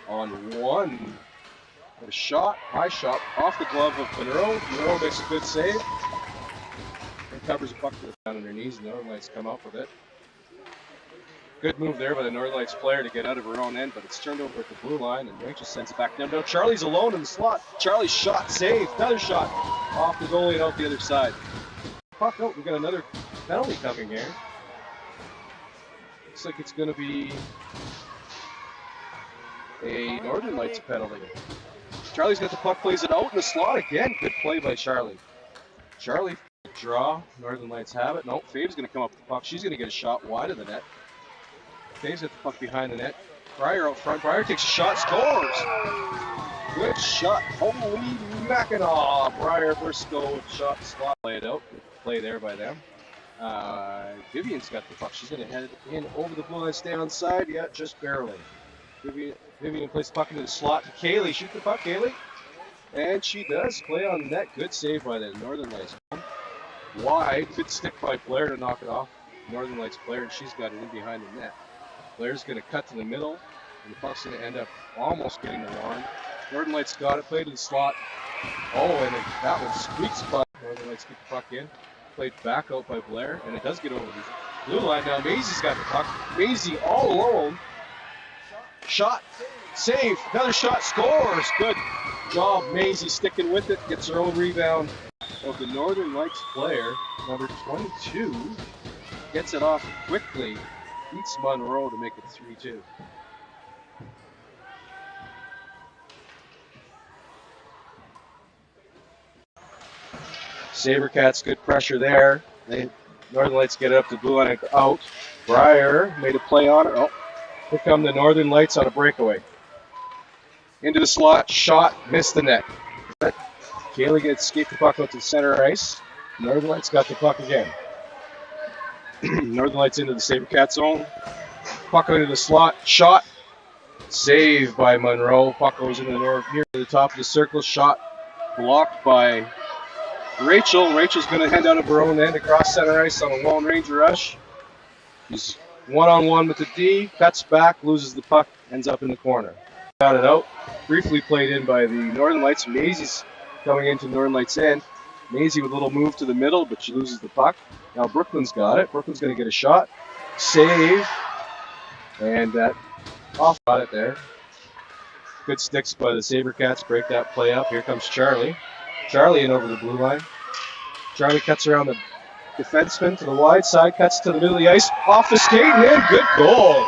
on 1. A shot, high shot, off the glove of Monroe. Monroe makes a good save. And covers the puck down on her knees. The Northern Lights come up with it. Good move there by the Northern Lights player to get out of her own end, but it's turned over at the blue line, and Rachel sends it back down. Now Charlie's alone in the slot. Charlie's shot, saved. Another shot off the goalie and out the other side. Puck out. We've got another penalty coming here. Looks like it's going to be a Northern Lights penalty. Charlie's got the puck, plays it out in the slot again. Good play by Charlie. Charlie, draw. Northern Lights have it. No, Fave's going to come up with the puck. She's going to get a shot wide of the net. Fave's got the puck behind the net. Breyer out front. Breyer takes a shot, scores. Good shot. Holy Mackinaw. Breyer Briscoe shot, slot, play it out. Good play there by them. Vivian's got the puck. She's going to head it in over the blue line, stay on side. Yeah, just barely. Vivian plays the puck into the slot. Kaylee, shoot the puck, Kaylee. And she does play on the net. Good save by the Northern Lights. Wide. Good stick by Blair to knock it off. Northern Lights player, and she's got it in behind the net. Blair's going to cut to the middle, and the puck's going to end up almost getting the line. Northern Lights got it, played to the slot. Oh, and that one squeaks by. Northern Lights get the puck in. Played back out by Blair, and it does get over the blue line. Now Maisie's got the puck. Maisie all alone. Shot, save, another shot, scores. Good job, Maisie sticking with it. Gets her own rebound of the Northern Lights player, number 22. Gets it off quickly. Beats Monroe to make it 3-2. Sabercats, good pressure there. Northern Lights get it up to blue line out. Breyer made a play on it. Oh, here come the Northern Lights on a breakaway. Into the slot, shot, missed the net. Kaylee gets escaped the puck out to the center ice. Northern Lights got the puck again. Northern Lights into the Sabercats zone. Puck into the slot, shot, saved by Monroe. Puck goes into the near to the top of the circle, shot blocked by Rachel. Rachel's going to head out of her own end across center ice on a Lone Ranger rush. He's one-on-one with the D, cuts back, loses the puck, ends up in the corner. Got it out. Briefly played in by the Northern Lights. Maisie's coming into Northern Lights end. Maisie with a little move to the middle, but she loses the puck. Now Brooklyn's got it. Brooklyn's going to get a shot. Save. And that off got it there. Good sticks by the Sabercats. Break that play up. Here comes Charlie. Charlie in over the blue line. Charlie cuts around the defenseman to the wide side, cuts to the middle of the ice. Off the skate, and good goal.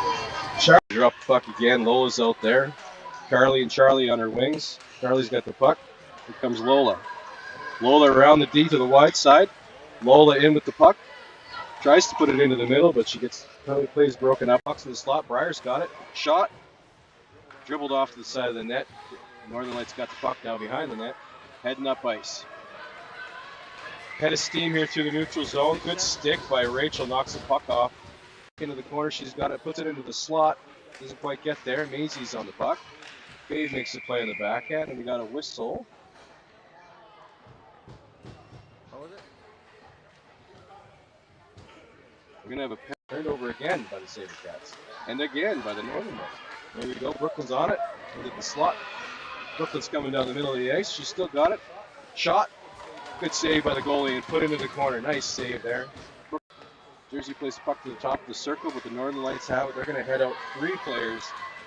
Charlie dropped the puck again. Lola's out there. Carly and Charlie on her wings. Charlie's got the puck. Here comes Lola. Lola around the D to the wide side. Lola in with the puck. Tries to put it into the middle, but she gets plays broken up. Puck's in the slot. Breyer's got it. Shot. Dribbled off to the side of the net. Northern Lights got the puck now behind the net. Heading up ice. Head of steam here through the neutral zone. Good stick by Rachel. Knocks the puck off. Into the corner. She's got it. Puts it into the slot. Doesn't quite get there. Maisie's on the puck. Dave makes the play on the backhand, and we got a whistle. How was it? We're going to have a turnover again by the Sabercats. And again by the Northern Lights. There we go. Brooklyn's on it. Into the slot. Brooklyn's coming down the middle of the ice. She's still got it. Shot. Good save by the goalie and put into the corner. Nice save there. Jersey plays the puck to the top of the circle, but the Northern Lights have it. They're going to head out 3 players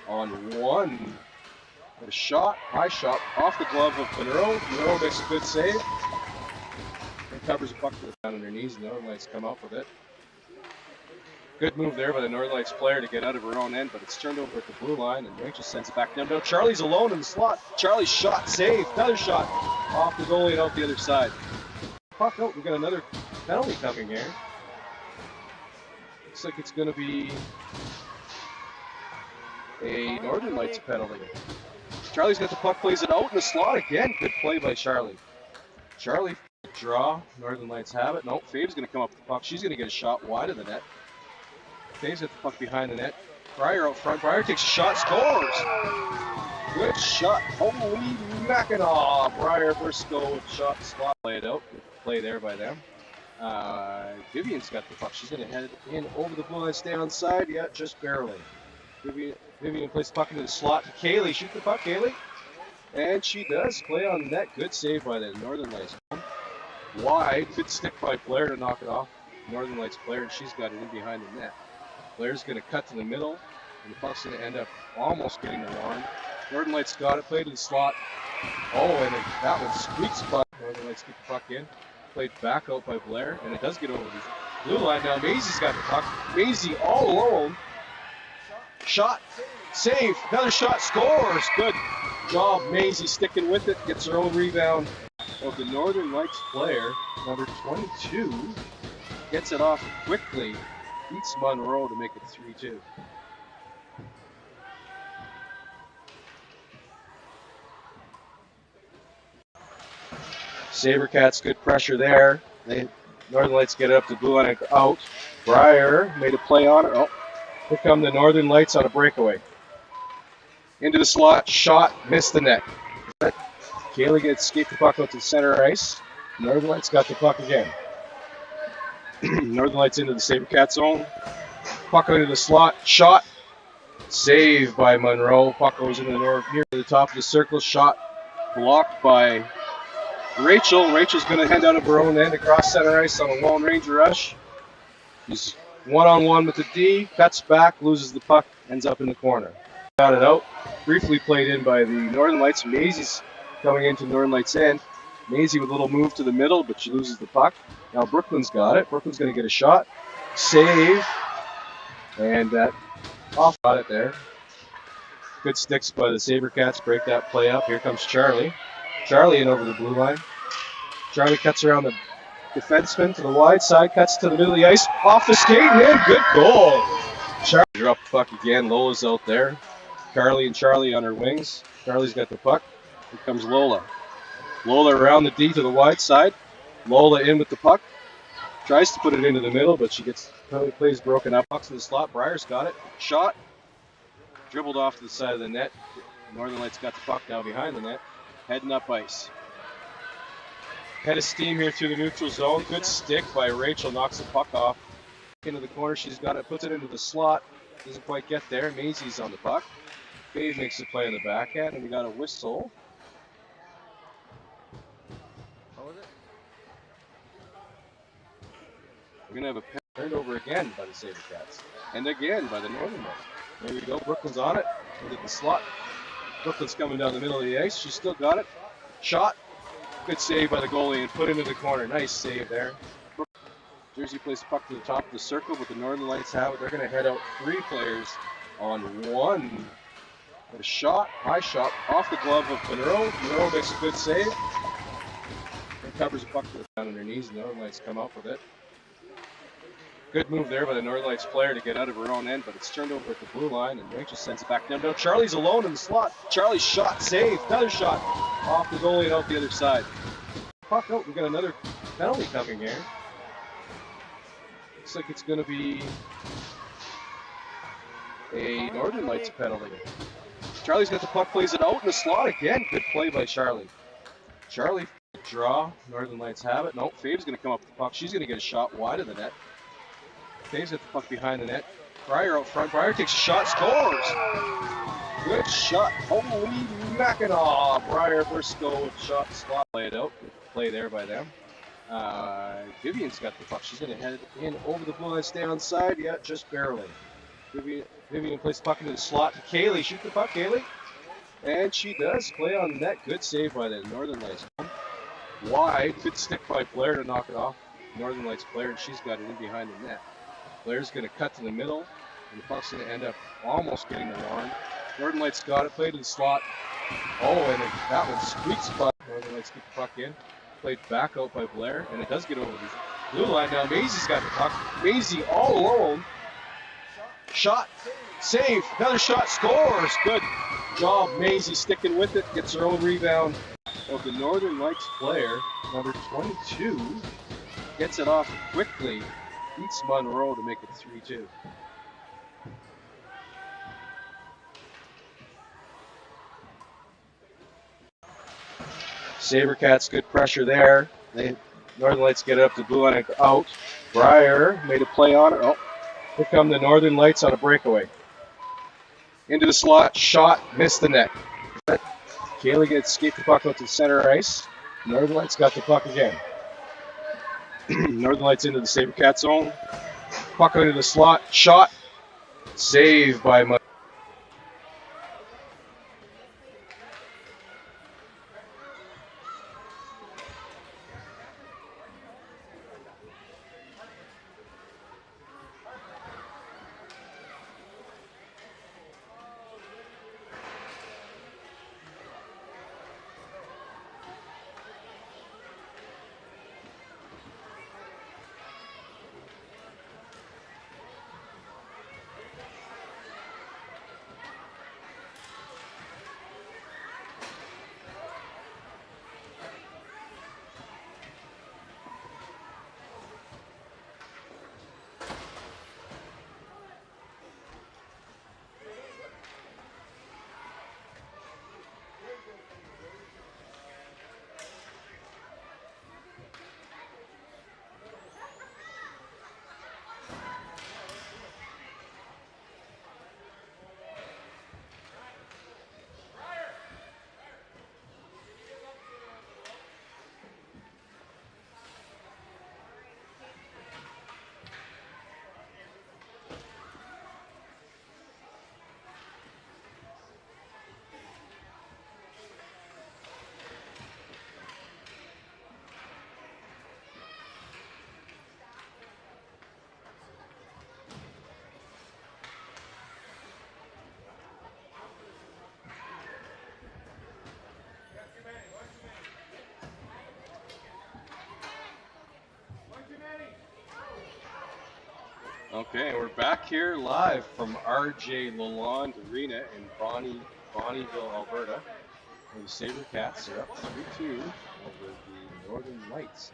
on 1. A shot, high shot, off the glove of Monroe. Monroe makes a good save. And covers the puck to the down on her knees, and the Northern Lights come up with it. Good move there by the Northern Lights player to get out of her own end, but it's turned over at the blue line, and Rachel sends it back down. Now Charlie's alone in the slot. Charlie's shot, save, another shot off the goalie and out the other side. Puck out, we got another penalty coming here. Looks like it's going to be a Northern Lights penalty. Charlie's got the puck, plays it out in the slot again. Good play by Charlie. Charlie draw. Northern Lights have it. No, Fave's going to come up with the puck. She's going to get a shot wide of the net. Fave's got the puck behind the net. Breyer out front. Breyer takes a shot, scores. Good shot. Holy Mackinaw. Breyer first go with the shot, slot, play it out. Good play there by them. Vivian's got the puck. She's going to head it in over the blue line, stay on side. Yeah, just barely. Vivian plays the puck into the slot to Kaylee. Shoot the puck, Kaylee. And she does play on the net. Good save by the Northern Lights. Wide. Good stick by Blair to knock it off. Northern Lights player, and she's got it in behind the net. Blair's going to cut to the middle, and the puck's going to end up almost getting the line. Northern Lights got it, played to the slot. Oh, and that one squeaks by. Northern Lights get the puck in. Played back out by Blair, and it does get over the blue line. Now Maisie's got the puck. Maisie all alone. Shot, save, another shot, scores. Good job, Maisie sticking with it, gets her own rebound. Of the Northern Lights player, number 22, gets it off quickly, beats Monroe to make it 3-2. Sabercats, good pressure there. Northern Lights get it up to the blue line and out. Breyer made a play on it. Oh, here come the Northern Lights on a breakaway. Into the slot, shot, missed the net. Kaylee gets skate the puck out to center ice. Northern Lights got the puck again. Northern Lights into the Sabercats zone. Puck into the slot, shot, save by Monroe. Puck goes into the near to the top of the circle, shot blocked by Rachel. Rachel's going to head out of her own end across center ice on a Lone Ranger rush. He's one-on-one with the D, cuts back, loses the puck, ends up in the corner. Got it out. Briefly played in by the Northern Lights. Maisie's coming into Northern Lights end. Maisie with a little move to the middle, but she loses the puck. Now Brooklyn's got it. Brooklyn's going to get a shot. Save. And that off got it there. Good sticks by the Sabercats. Break that play up. Here comes Charlie. Charlie in over the blue line. Charlie cuts around the defenseman to the wide side, cuts to the middle of the ice. Off the skate, in. Good goal. Charlie dropped the puck again. Lola's out there. Carly and Charlie on her wings. Charlie's got the puck. Here comes Lola. Lola around the D to the wide side. Lola in with the puck. Tries to put it into the middle, but she gets plays broken up. Puck's in the slot. Breyer's got it. Shot. Dribbled off to the side of the net. Northern Lights got the puck now behind the net. Heading up ice. Head of steam here through the neutral zone. Good stick by Rachel. Knocks the puck off. Into the corner. She's got it. Puts it into the slot. Doesn't quite get there. Maisie's on the puck. Dave makes the play on the backhand, and we got a whistle. How was it? We're going to have a turnover again by the Sabercats. And again by the Northern Lights. There we go. Brooklyn's on it. Into the slot. Brooklyn's coming down the middle of the ice. She's still got it. Shot. Good save by the goalie and put into the corner. Nice save there. Jersey plays the puck to the top of the circle, but the Northern Lights have it. They're going to head out 3 players on one. A shot, high shot, off the glove of Monroe. Monroe makes a good save. And covers the puck down on her knees. The Northern Lights come up with it. Good move there by the Northern Lights player to get out of her own end, but it's turned over at the blue line, and Rachel sends it back down. Now Charlie's alone in the slot. Charlie's shot, save, another shot off the goalie and out the other side. Puck out, we got another penalty coming here. Looks like it's going to be a Northern Lights penalty. Charlie's got the puck, plays it out in the slot again. Good play by Charlie. Charlie draw. Northern Lights have it. No, Fave's going to come up with the puck. She's going to get a shot wide of the net. Fave's got the puck behind the net. Breyer out front. Breyer takes a shot, scores. Good shot. Holy Mackinaw. Breyer first go with the shot, slot played out. Good play there by them. Vivian's got the puck. She's going to head in over the blue line, stay on side. Yeah, just barely. Vivian plays the puck into the slot to Kaylee. Shoot the puck, Kaylee. And she does play on the net. Good save by the Northern Lights. Wide. Good stick by Blair to knock it off. Northern Lights player, and she's got it in behind the net. Blair's going to cut to the middle, and the puck's going to end up almost getting the lawn. Northern Lights got it, played to the slot. Oh, and that one squeaks by Northern Lights get the puck in. Played back out by Blair, and it does get over the blue line. Now Maisie's got the puck. Maisie all alone. Shot, save, another shot, scores. Good job, Maisie sticking with it. Gets her own rebound of the Northern Lights player, number 22. Gets it off quickly. Beats Monroe to make it 3-2. Sabercats, good pressure there. Northern Lights get it up to the blue line and out. Breyer made a play on it. Oh, here come the Northern Lights on a breakaway. Into the slot, shot, missed the net. Kaylee gets escaped the puck out to the center ice. Northern Lights got the puck again. Northern Lights into the Sabercats zone. Puck into the slot, shot, save by Monroe. Okay, we're back here live from R.J. Lalonde Arena in Bonnyville, Alberta. Where the Sabercats are up 3-2 over the Northern Lights.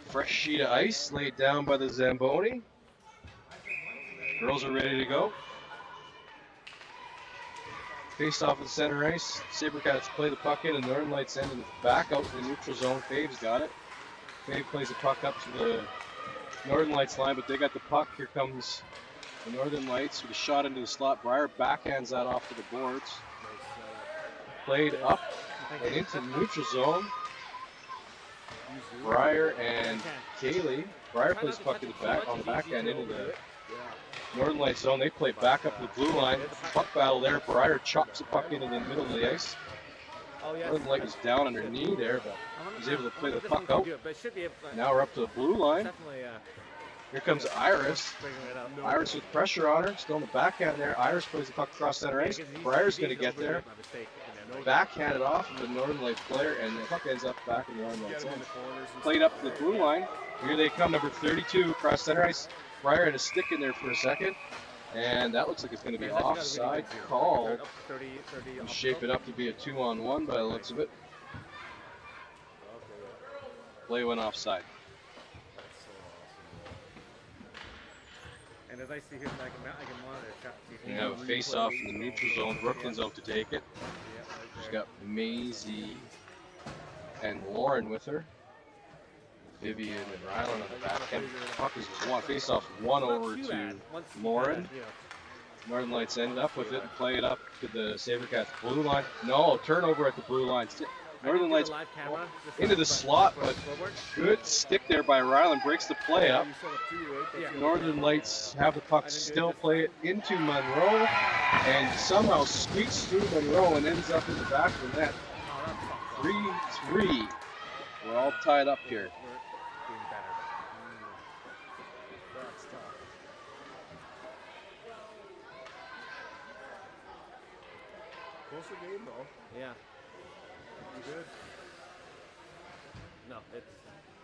Fresh sheet of ice laid down by the Zamboni. Girls are ready to go. Face off at the center ice. Sabercats play the puck in, and Northern Lights end in the back out in the neutral zone. Fave's got it. Fave plays the puck up to the Northern Lights line, but they got the puck. Here comes the Northern Lights with a shot into the slot. Breyer backhands that off to the boards. Played up and into the neutral zone. Breyer and Kaylee. Breyer plays the puck in the back, on the backhand into the Northern Lights zone. They play back up to the blue line. Puck battle there. Breyer chops the puck into the middle of the ice. Northern Light was down on her knee there, but was able to play the puck out. Now we're up to the blue line. Here comes Iris. Iris with pressure on her, still in the backhand there. Iris plays the puck across center ice. Breyer's going to get there. Backhand it off of the Northern Lights player, and the puck ends up back in the Northern Lights end. Played up to the blue line. Here they come, number 32 across center ice. Breyer had a stick in there for a second, and that looks like it's going to be offside call. Shape it up to be a 2-on-1 by the looks of it. Play went offside. And as I see here, I can monitor. We have a face-off in the neutral zone. Brooklyn's out to take it. She's got Maisie and Lauren with her. Vivian and Rylan on the back end. Puck is one face-off, one over to Lauren. Northern Lights ended up with it and play it up to the Sabercats blue line. No, turnover at the blue line. Northern Lights into the slot, but good stick there by Rylan. Breaks the play up. Northern Lights have the puck, still play it into Monroe, and somehow squeaks through Monroe and ends up in the back of the net. 3-3. We're all tied up here. Closer game though. Yeah. You good? No,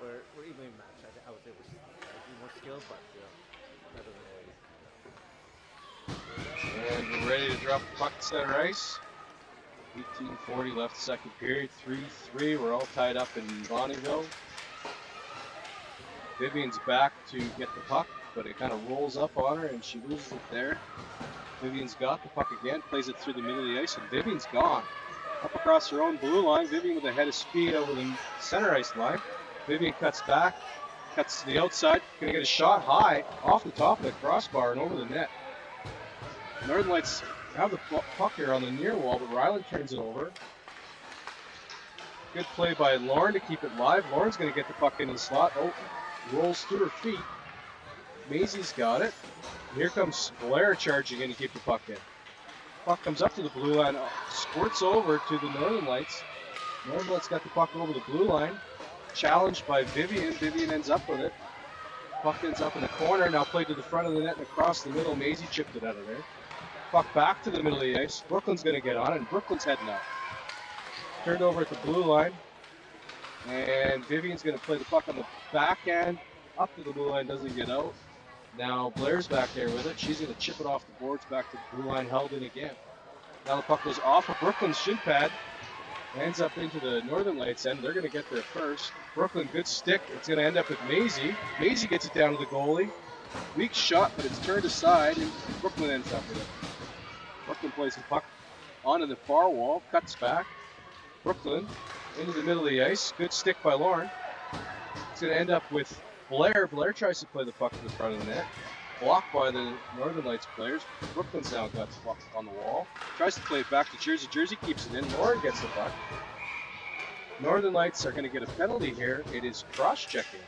we're evenly matched. I would say we're slightly more skilled, but that doesn't always. And we're ready to drop the puck to center ice. 18:40 left second period. 3-3. We're all tied up in Bonnyville. Vivian's back to get the puck, but it kind of rolls up on her and she loses it there. Vivian's got the puck again, plays it through the middle of the ice, and Vivian's gone. Up across her own blue line, Vivian with a head of speed over the center ice line. Vivian cuts back, cuts to the outside, gonna get a shot high off the top of the crossbar and over the net. Northern Lights have the puck here on the near wall, but Rylan turns it over. Good play by Lauren to keep it live. Lauren's gonna get the puck into the slot. Oh, rolls through her feet. Maisie's got it. Here comes Blair charging in to keep the puck in. Puck comes up to the blue line, squirts over to the Northern Lights. Northern Lights got the puck over the blue line. Challenged by Vivian. Vivian ends up with it. Puck ends up in the corner. Now played to the front of the net and across the middle. Maisie chipped it out of there. Puck back to the middle of the ice. Brooklyn's going to get on it, and Brooklyn's heading out. Turned over at the blue line. And Vivian's going to play the puck on the backhand. Up to the blue line, doesn't get out. Now Blair's back there with it. She's going to chip it off the boards back to the blue line, held in again. Now the puck goes off of Brooklyn's shin pad. Ends up into the Northern Lights end. They're going to get there first. Brooklyn, good stick. It's going to end up with Maisie. Maisie gets it down to the goalie. Weak shot, but it's turned aside, and Brooklyn ends up with it. Brooklyn plays the puck onto the far wall, cuts back. Brooklyn into the middle of the ice. Good stick by Lauren. It's going to end up with Blair. Blair tries to play the puck to the front of the net. Blocked by the Northern Lights players. Brooklyn's now got the puck on the wall. Tries to play it back to Jersey. Jersey keeps it in. Lauren gets the puck. Northern Lights are going to get a penalty here. It is cross-checking.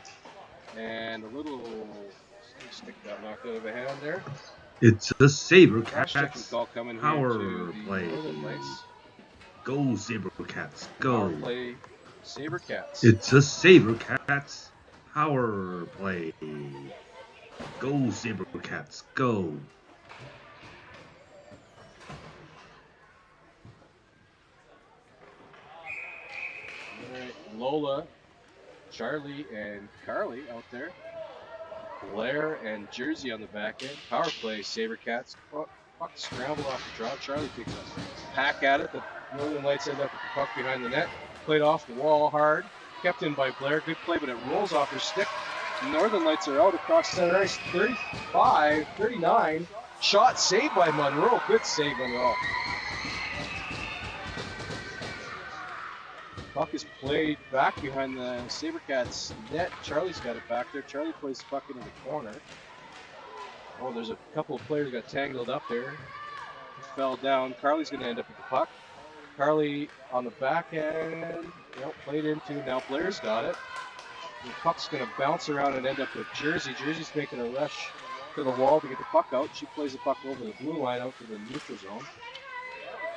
And a little stick got knocked out of a hand there. It's a Cross-checking call Sabercats coming here power to the play. Northern Lights. Go Sabercats, Power go. play Sabercats. It's a Sabercats power play. Go Sabercats, go. Alright, Lola, Charlie, and Carly out there. Blair and Jersey on the back end. Power play, Sabercats. Puck scrambled off the draw. Charlie picks up. Hack at it. The Northern Lights end up with the puck behind the net. Played off the wall hard. Kept in by Blair. Good play, but it rolls off her stick. Northern Lights are out across center ice. 35, 39. Shot saved by Monroe. Good save, Monroe. Puck is played back behind the Sabercats net. Charlie's got it back there. Charlie plays the puck into the corner. Oh, there's a couple of players got tangled up there. Fell down. Carly's going to end up with the puck. Carly on the back end. Yep, played into. Now Blair's got it. The puck's going to bounce around and end up with Jersey. Jersey's making a rush to the wall to get the puck out. She plays the puck over the blue line out to the neutral zone.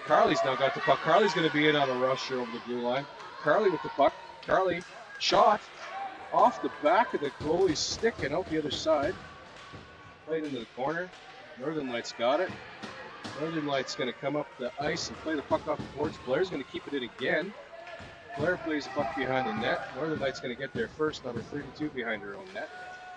Carly's now got the puck. Carly's going to be in on a rush here over the blue line. Carly with the puck. Carly shot. off the back of the goalie's stick and out the other side. Played into the corner. Northern Lights got it. Northern Lights going to come up the ice and play the puck off the boards. Blair's going to keep it in again. Blair plays the puck behind the net. Northern Lights going to get there first, number 32 behind her own net.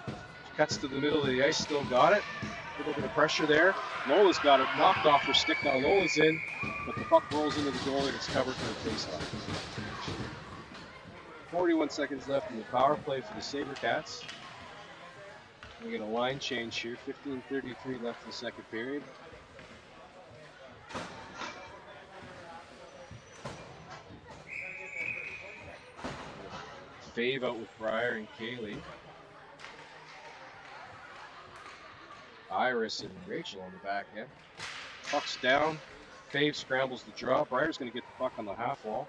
She cuts to the middle of the ice, still got it. A little bit of pressure there. Lola's got it knocked off her stick. Now Lola's in, but the puck rolls into the goal and it's covered for a faceoff. 41 seconds left in the power play for the Sabercats. We get a line change here. 15:33 left in the second period. Fave out with Breyer and Kaylee. Iris and Rachel on the back end. Puck's down. Fave scrambles the draw. Breyer's going to get the puck on the half wall.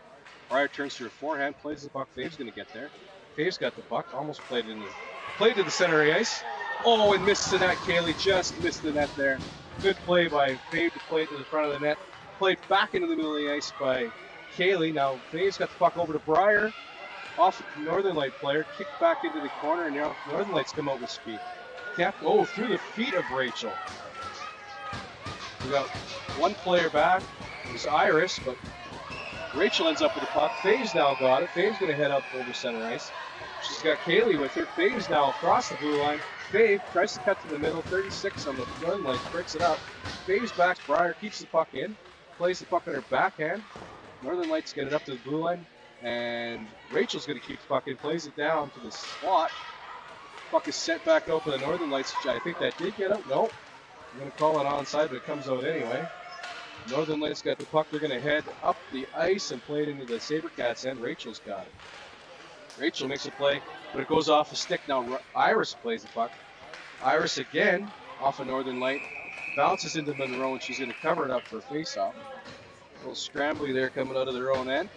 Breyer turns to her forehand, plays the puck. Fave's going to get there. Fave's got the puck. Almost played to the center of the ice. Oh, and missed the net. Kaylee just missed the net there. Good play by Fave to play to the front of the net. Played back into the middle of the ice by Kaylee. Now Fave's got the puck over to Breyer. Off Northern Light player, kicked back into the corner, and now Northern Lights come out with speed. Through the feet of Rachel. We got one player back. It was Iris, but Rachel ends up with the puck. Fave's now got it. Fave's going to head up over center ice. She's got Kaylee with her. Fave's now across the blue line. Fave tries to cut to the middle. 36 on the Northern Lights, breaks it up. Fave's back. Breyer keeps the puck in. Plays the puck on her backhand. Northern Lights get it up to the blue line. And Rachel's going to keep the puck in, plays it down to the slot. Puck is sent back out to the Northern Lights. I think that did get out. Nope. I'm going to call it onside, but it comes out anyway. Northern Lights got the puck. They're going to head up the ice and play it into the Sabercats end. Rachel's got it. Rachel makes a play, but it goes off the stick. Now Iris plays the puck. Iris again off a Northern Light. Bounces into Monroe, and she's going to cover it up for a face-off. A little scrambly there coming out of their own end.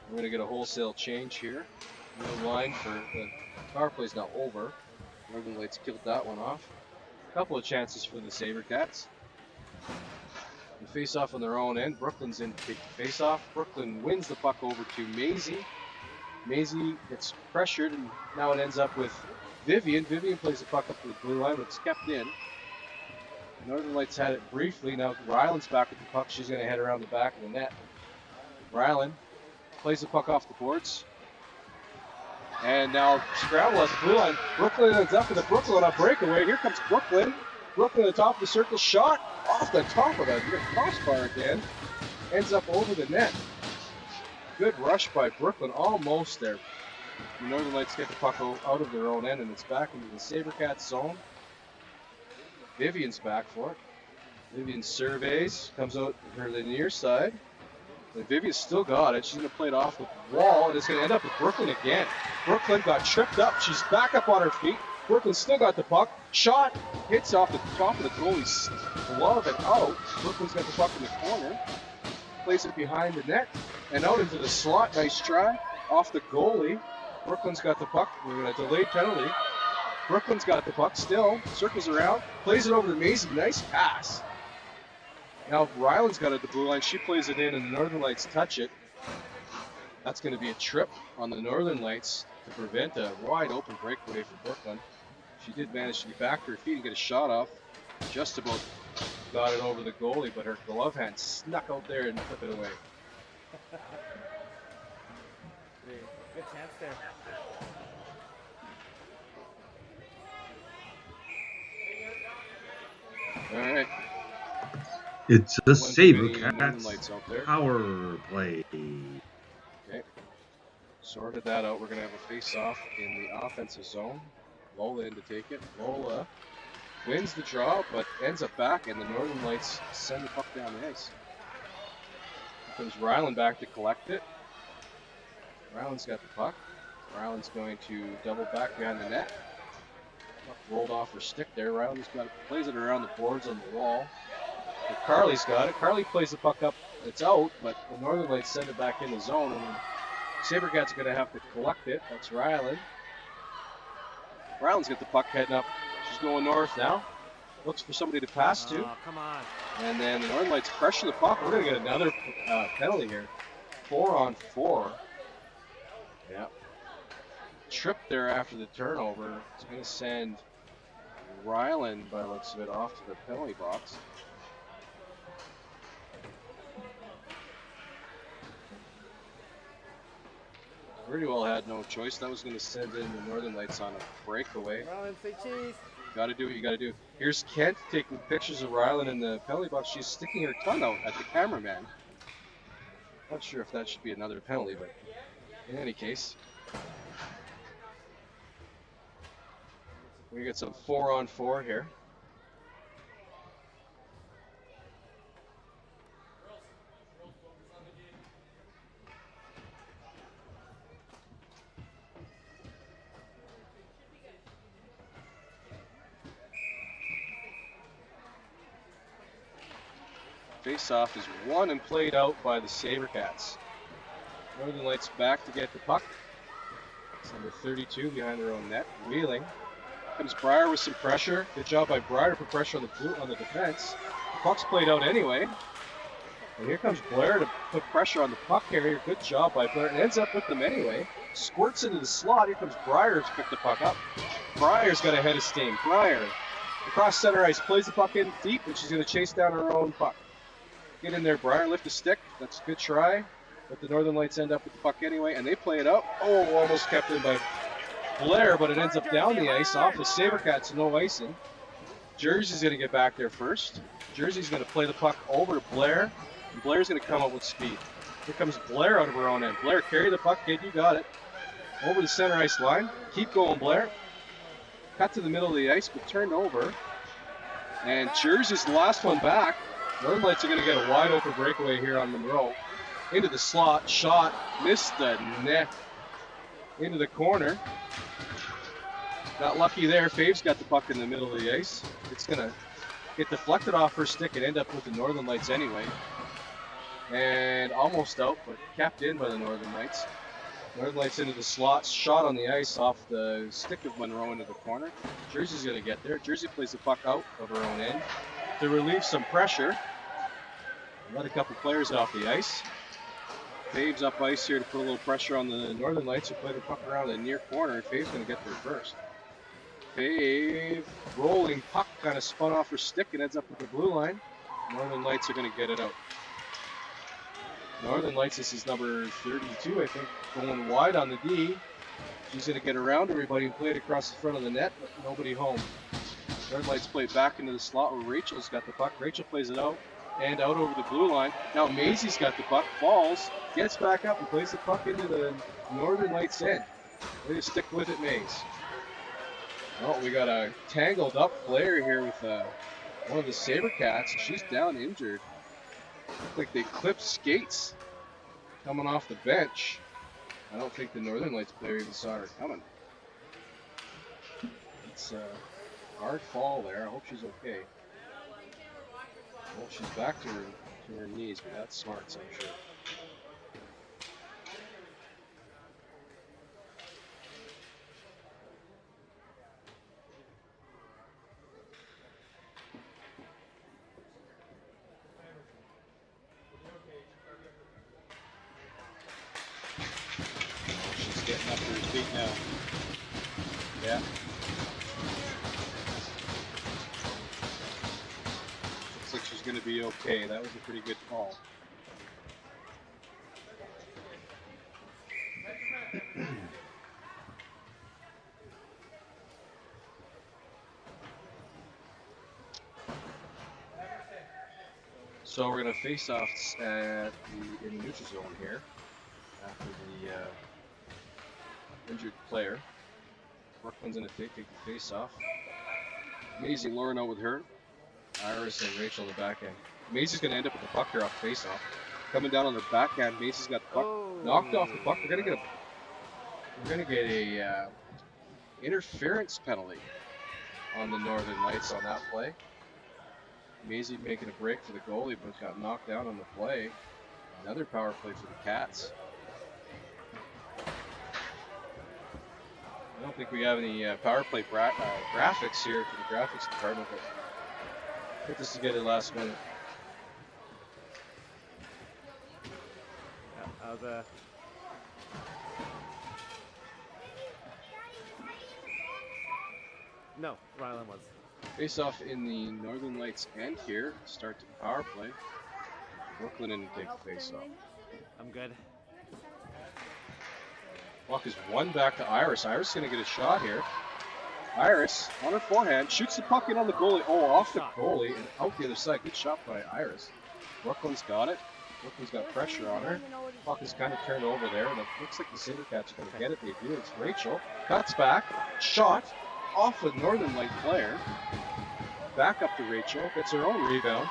We're going to get a wholesale change here. No line for the power play's now over. Northern Lights killed that one off. A couple of chances for the Sabercats. They face off on their own end. Brooklyn's in to take the face off. Brooklyn wins the puck over to Maisie. Maisie gets pressured, and now it ends up with Vivian. Vivian plays the puck up to the blue line, but it's kept in. Northern Lights had it briefly. Now Ryland's back with the puck. She's going to head around the back of the net. Ryland plays the puck off the boards. And now scramble at the blue line. Brooklyn ends up with a Brooklyn on a breakaway. Here comes Brooklyn. Brooklyn at the top of the circle. Shot off the top of the crossbar again. Ends up over the net. Good rush by Brooklyn. Almost there. The Northern Lights get the puck out of their own end, and it's back into the Sabercats zone. Vivian's back for it. Vivian surveys. Comes out for the near side. And Vivian's still got it. She's going to play it off the wall, and it's going to end up with Brooklyn again. Brooklyn got tripped up. She's back up on her feet. Brooklyn still got the puck. Shot. Hits off the top of the goalie's glove and out. Brooklyn's got the puck in the corner. Plays it behind the net and out into the slot. Nice try. Off the goalie. Brooklyn's got the puck. We're going to delay penalty. Brooklyn's got the puck still. Circles around. Plays it over to Maisie. Nice pass. Now Ryland's got it at the blue line. She plays it in, and the Northern Lights touch it. That's going to be a trip on the Northern Lights to prevent a wide open breakaway for Brooklyn. She did manage to get back to her feet and get a shot off. Just about got it over the goalie, but her glove hand snuck out there and took it away. Good chance there. All right. It's a Northern Sabercats Lights out there. power play. Okay. Sorted that out. We're going to have a face-off in the offensive zone. Lola in to take it. Lola wins the draw, but ends up back, and the Northern Lights send the puck down the ice. Here comes Ryland back to collect it. Ryland's got the puck. Ryland's going to double back behind the net. Puck rolled off her stick there. Ryland's got it, plays it around the boards on the wall. And Carly's got it. Carly plays the puck up. It's out, but the Northern Lights send it back in the zone, and Sabercats are going to have to collect it. That's Ryland. Ryland's got the puck heading up. She's going north now. looks for somebody to pass to. Oh, come on. And then the Northern Lights pressure the puck. We're going to get another penalty here. 4-on-4. Yeah. Trip there after the turnover. It's going to send Ryland, by the looks of it, off to the penalty box. Pretty well had no choice. That was going to send in the Northern Lights on a breakaway. Ryland, say cheese. Got to do what you got to do. Here's Kent taking pictures of Ryland in the penalty box. She's sticking her tongue out at the cameraman. Not sure if that should be another penalty, but in any case. We get some 4-on-4 here. Face-off is won and played out by the Sabercats. Northern Lights back to get the puck. It's number 32 behind their own net. Wheeling. Comes Breyer with some pressure. Good job by Breyer to put pressure on the defense. The puck's played out anyway. And here comes Blair to put pressure on the puck carrier. Good job by Blair. It ends up with them anyway. Squirts into the slot. Here comes Breyer to pick the puck up. Breyer's got a head of steam. Breyer across center ice, plays the puck in deep, and she's going to chase down her own puck. Get in there, Breyer. Lift the stick. That's a good try. But the Northern Lights end up with the puck anyway, and they play it out. Oh, almost kept in by Blair, but it ends up down the ice off the Sabercats, no icing. Jersey's going to get back there first. Jersey's going to play the puck over to Blair, and Blair's going to come up with speed. Here comes Blair out of her own end. Blair, carry the puck, kid, you got it. Over the center ice line. Keep going, Blair. Cut to the middle of the ice, but turned over. And Jersey's the last one back. Northern Lights are going to get a wide open breakaway here on Monroe. Into the slot, shot, missed the net. Into the corner. Got lucky there. Fave's got the puck in the middle of the ice. It's going to get deflected off her stick and end up with the Northern Lights anyway. And almost out, but kept in by the Northern Lights. Northern Lights into the slot, shot on the ice off the stick of Monroe into the corner. Jersey's going to get there. Jersey plays the puck out of her own end to relieve some pressure. Let a couple players off the ice. Fave's up ice here to put a little pressure on the Northern Lights who play the puck around the near corner. Fave's going to get there first. Fave, rolling puck, kind of spun off her stick and ends up with the blue line. Northern Lights are going to get it out. Northern Lights, this is number 32, I think, going wide on the D. She's going to get around everybody and play it across the front of the net, but nobody home. Northern Lights play it back into the slot where Rachel's got the puck. Rachel plays it out and out over the blue line. Now Maisie's got the puck, falls, gets back up and plays the puck into the Northern Lights end. Way to stick with it, Maze. Oh, we got a tangled up player here with one of the Sabercats. She's down injured. Looked like they clipped skates coming off the bench. I don't think the Northern Lights player even saw her coming. It's a hard fall there. I hope she's okay. Well, she's back to her knees, but that's smart, so I'm sure. She's getting up to her feet now. Yeah. Looks like she's going to be okay. That was a pretty good call. So we're going to face off in the neutral zone here after the injured player. Brooklyn's going to take the face off. Maisie Lorno with her. Iris and Rachel on the back end. Maisie's going to end up with the puck here off face off. Coming down on the backhand, Maisie's got the puck knocked off the puck. We're going to get a interference penalty on the Northern Lights on that play. Maisie making a break for the goalie, but got knocked down on the play. Another power play for the Cats. I don't think we have any power play graphics here for the graphics department, but Put this together last minute. Yeah, that was a. No, Rylan was. Face off in the Northern Lights end here. Start the power play. Brooklyn in to take the face off. I'm good. Puck is one back to Iris. Iris is going to get a shot here. Iris on her forehand shoots the puck in on the goalie. Oh, off the goalie and out the other side. Good shot by Iris. Brooklyn's got it. Brooklyn's got pressure on her. Puck is kind of turned over there. And it looks like the Sabercats are going to get it. They do. It's Rachel. Cuts back. Shot off a Northern Light player. Back up to Rachel. Gets her own rebound.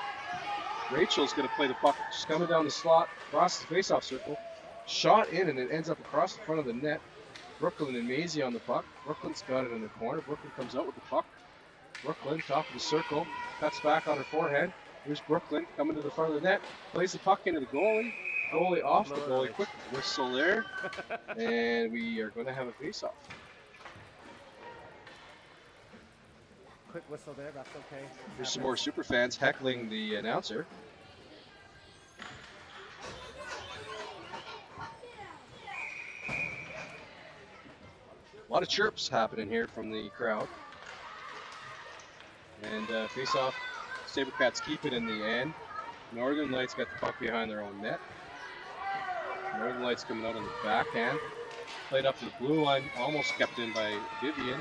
Rachel's going to play the puck. She's coming down the slot. Across the face-off circle. Shot in and it ends up across the front of the net. Brooklyn and Maisie on the puck. Brooklyn's got it in the corner. Brooklyn comes out with the puck. Brooklyn, top of the circle. Cuts back on her forehand. Here's Brooklyn coming to the front of the net. Plays the puck into the goalie. Goalie off the goalie. Quick whistle there. And we are going to have a face-off. Quick whistle there, that's okay. Here's some more super fans heckling the announcer. A lot of chirps happening here from the crowd. And face off, Sabercats keep it in the end. Northern Lights got the puck behind their own net. Northern Lights coming out on the backhand. Played up to the blue line, almost kept in by Vivian.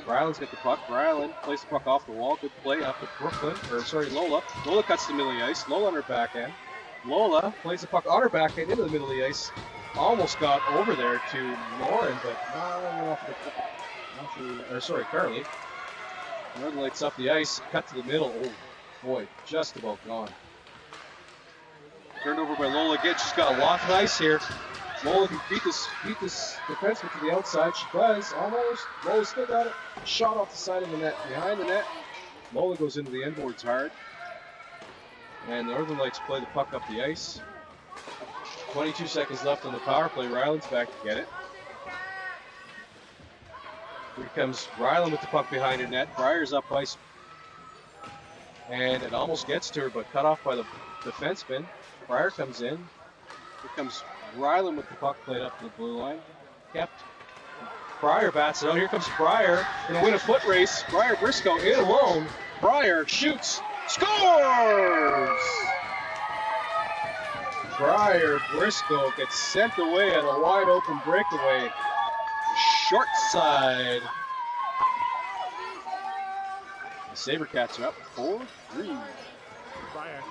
Ryland's got the puck. Ryland plays the puck off the wall. Good play up to Brooklyn, Lola. Lola cuts the middle of the ice. Lola on her backhand. Lola plays the puck on her backhand into the middle of the ice. Almost got over there to Lauren, but Carly. Northern Lights up the ice, cut to the middle. Oh boy, just about gone. Turned over by Lola again. She's got a lot of ice here. Lola can beat this defenseman to the outside. She does, almost. Lola still got it. Shot off the side of the net, behind the net. Lola goes into the end boards hard. And the Northern Lights play the puck up the ice. 22 seconds left on the power play. Ryland's back to get it. Here comes Ryland with the puck behind her net. Breyer's up ice. And it almost gets to her, but cut off by the defenseman. Breyer comes in. Here comes Ryland with the puck played up to the blue line. Kept. Breyer bats it out. Here comes Breyer. Going to win a foot race. Breyer Briscoe in alone. Breyer shoots. Scores! Breyer Briscoe gets sent away at a wide open breakaway. Short side. The Sabercats are up 4-3. Breyer.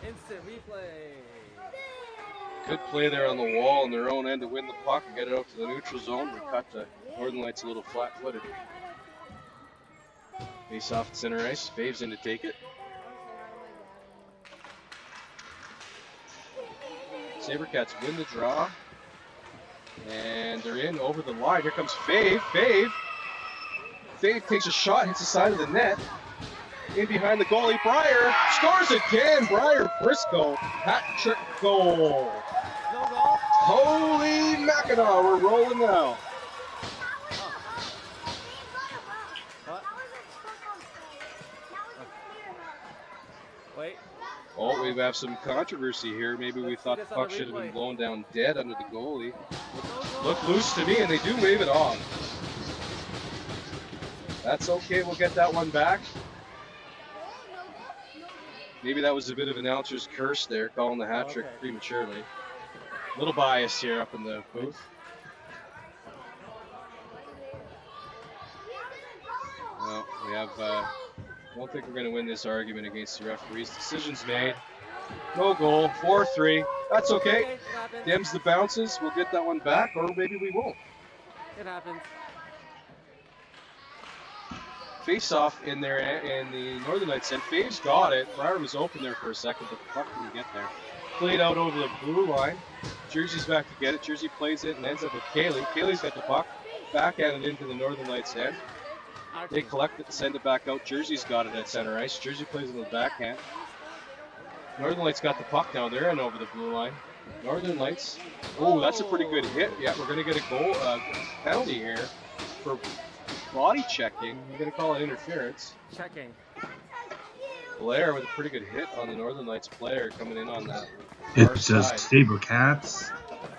Instant replay. Good play there on the wall in their own end to win the puck and get it out to the neutral zone. We cut the Northern Lights a little flat-footed. Face off at center ice. Faves in to take it. Sabercats win the draw. And they're in over the line. Here comes Fave. Fave takes a shot, hits the side of the net. In behind the goalie, Breyer scores again. Breyer Briscoe, hat trick goal. No goal? Holy Mackinac, we're rolling now. What? Wait. Oh, we have some controversy here. Maybe we thought the puck should have been blown down dead under the goalie. Looked loose to me, and they do wave it off. That's okay, we'll get that one back. Maybe that was a bit of an announcer's curse there, calling the hat trick prematurely. A little bias here up in the booth. Well, we have, don't think we're going to win this argument against the referees. Decision's made. No goal, 4-3. That's okay. Dims the bounces. We'll get that one back, or maybe we won't. It happens. Face off in there in the Northern Lights end. Faves got it. Breyer was open there for a second, but the puck didn't get there. Played out over the blue line. Jersey's back to get it. Jersey plays it and ends up with Kaylee. Kaylee's got the puck. Backhanded into the Northern Lights end. They collect it and send it back out. Jersey's got it at center ice. Jersey plays it on the backhand. Northern Lights got the puck now. They're in over the blue line. Northern Lights. Oh, that's a pretty good hit. Yeah, we're going to get a goal penalty here for body checking. We're going to call it interference. Checking. Blair with a pretty good hit on the Northern Lights player coming in on that far It's a side. Sabercats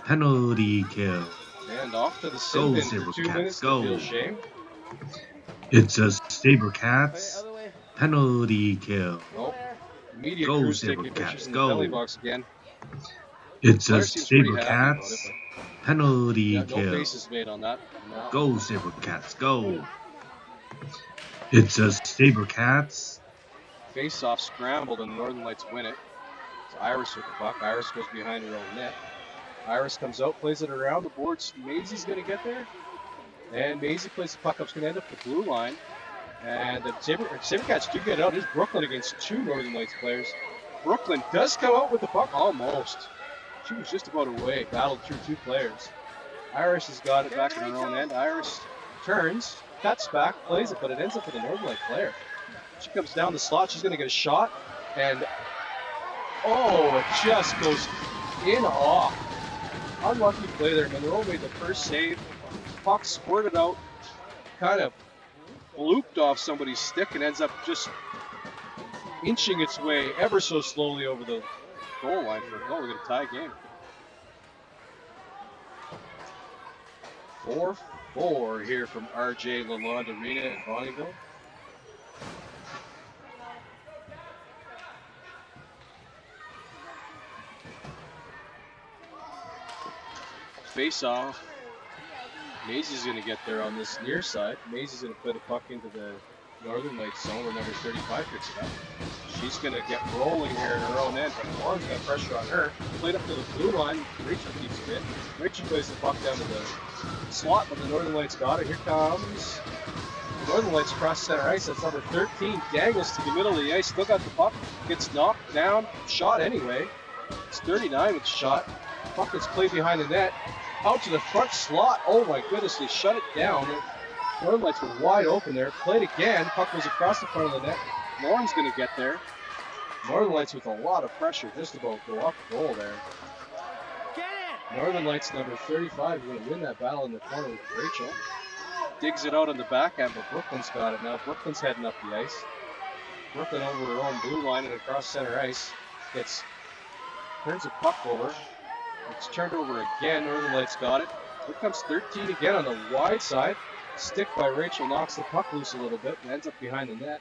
penalty kill. And off to the Go sin bin for 2 Sabercats, minutes to go. feel shame. It's a Wait, Sabercats other way. penalty kill. Oh, media Go crew's taking Sabercats, pictures in the go. penalty box again. It's a Blair seems pretty happy about it, Sabercats but penalty yeah, no kill. faces made on that. No. Go Sabercats, go. It's a Sabercats. Face-off scrambled and the Northern Lights win it. It's Iris with the puck. Iris goes behind her own net. Iris comes out, plays it around the boards. Maisie's going to get there. And Maisie plays the puck up. It's going to end up the blue line. And the Sabercats do get out. Here's Brooklyn against 2 Northern Lights players. Brooklyn does come out with the puck almost. She was just about away. Battled through 2 players. Iris has got it back in her own end. Iris turns, cuts back, plays it, but it ends up with a Northern Light player. She comes down the slot. She's going to get a shot. And, oh, it just goes in off. Unlucky play there. Monroe made the first save. Puck squirted out, kind of looped off somebody's stick and ends up just inching its way ever so slowly over the goal line for a goal. We're going to tie game. 4-4 here from RJ Lalonde Arena in Bonnyville. Face off. Maisie's going to get there on this near side. Maisie's going to put a puck into the Northern Lights zone where number 35 picks it up. She's going to get rolling here in her own end, but Lauren's got pressure on her. Played up to the blue line. Rachel keeps it in. Rachel plays the puck down to the slot, but the Northern Lights got it. Here comes the Northern Lights across center ice. That's number 13. Dangles to the middle of the ice. Still got the puck. Gets knocked down. Shot anyway. It's 39 with the shot. Puck gets played behind the net. Out to the front slot. Oh my goodness, they shut it down. Northern Lights were wide open there. Played again. Puck goes across the front of the net. Lauren's going to get there. Northern Lights with a lot of pressure, just about go up goal there. Get it! Northern Lights number 35 is going to win that battle in the corner with Rachel. Digs it out on the backhand, but Brooklyn's got it now. Brooklyn's heading up the ice. Brooklyn over her own blue line and across center ice. Turns the puck over. It's turned over again. Northern Lights got it. Here comes 13 again on the wide side. Stick by Rachel knocks the puck loose a little bit and ends up behind the net.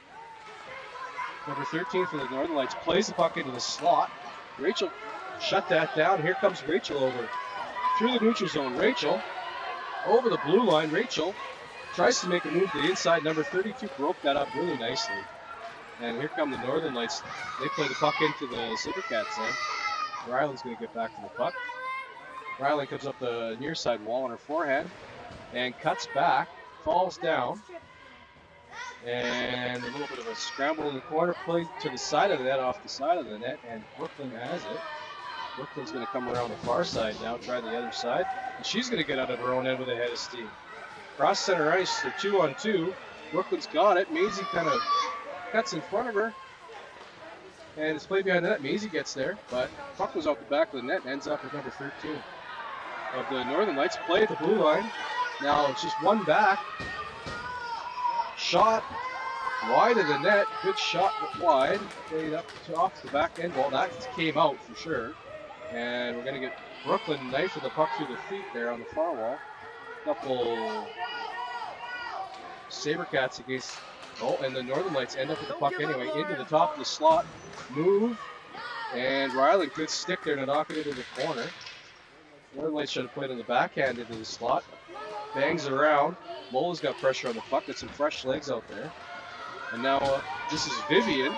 Number 13 for the Northern Lights plays the puck into the slot. Rachel shut that down. Here comes Rachel over through the neutral zone. Rachel over the blue line. Rachel tries to make a move to the inside. Number 32 broke that up really nicely. And here come the Northern Lights. They play the puck into the Sabercats end. Ryland's going to get back to the puck. Ryland comes up the near side wall on her forehand and cuts back, falls down, and a little bit of a scramble in the corner, play to the side of the net, off the side of the net, and Brooklyn has it. Brooklyn's going to come around the far side now, try the other side, and she's going to get out of her own end with a head of steam. Cross center ice, they're 2-on-2. Brooklyn's got it. Maisie kind of cuts in front of her. And it's played behind the net. Maisie gets there, but puck was off the back of the net and ends up with number 13 of the Northern Lights. Play at the blue line. Now it's just one back. Shot wide of the net. Good shot, but wide. Played up to off the back end. Well, that came out for sure. And we're going to get Brooklyn knifing the puck through the feet there on the far wall. Couple Sabercats against. Oh, and the Northern Lights end up with the puck anyway into the top of the slot. Move. And Ryland good stick there to knock it into the corner. Northern Lights should have played on the backhand into the slot. Bangs around. Lola's got pressure on the puck. Got some fresh legs out there. And now this is Vivian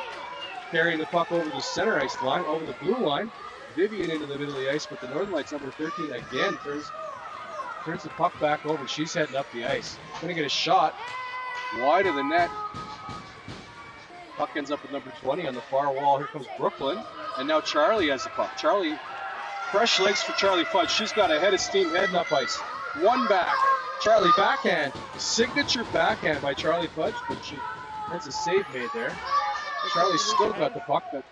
carrying the puck over the center ice line, over the blue line. Vivian into the middle of the ice, but the Northern Lights number 13 again turns the puck back over. She's heading up the ice. Gonna get a shot wide of the net. Puck ends up with number 20 on the far wall. Here comes Brooklyn. And now Charlie has the puck. Charlie, fresh legs for Charlie Fudge. She's got a head of steam heading up ice. One back. Charlie backhand. Signature backhand by Charlie Fudge, but that's a save made there. Charlie's still got the puck, but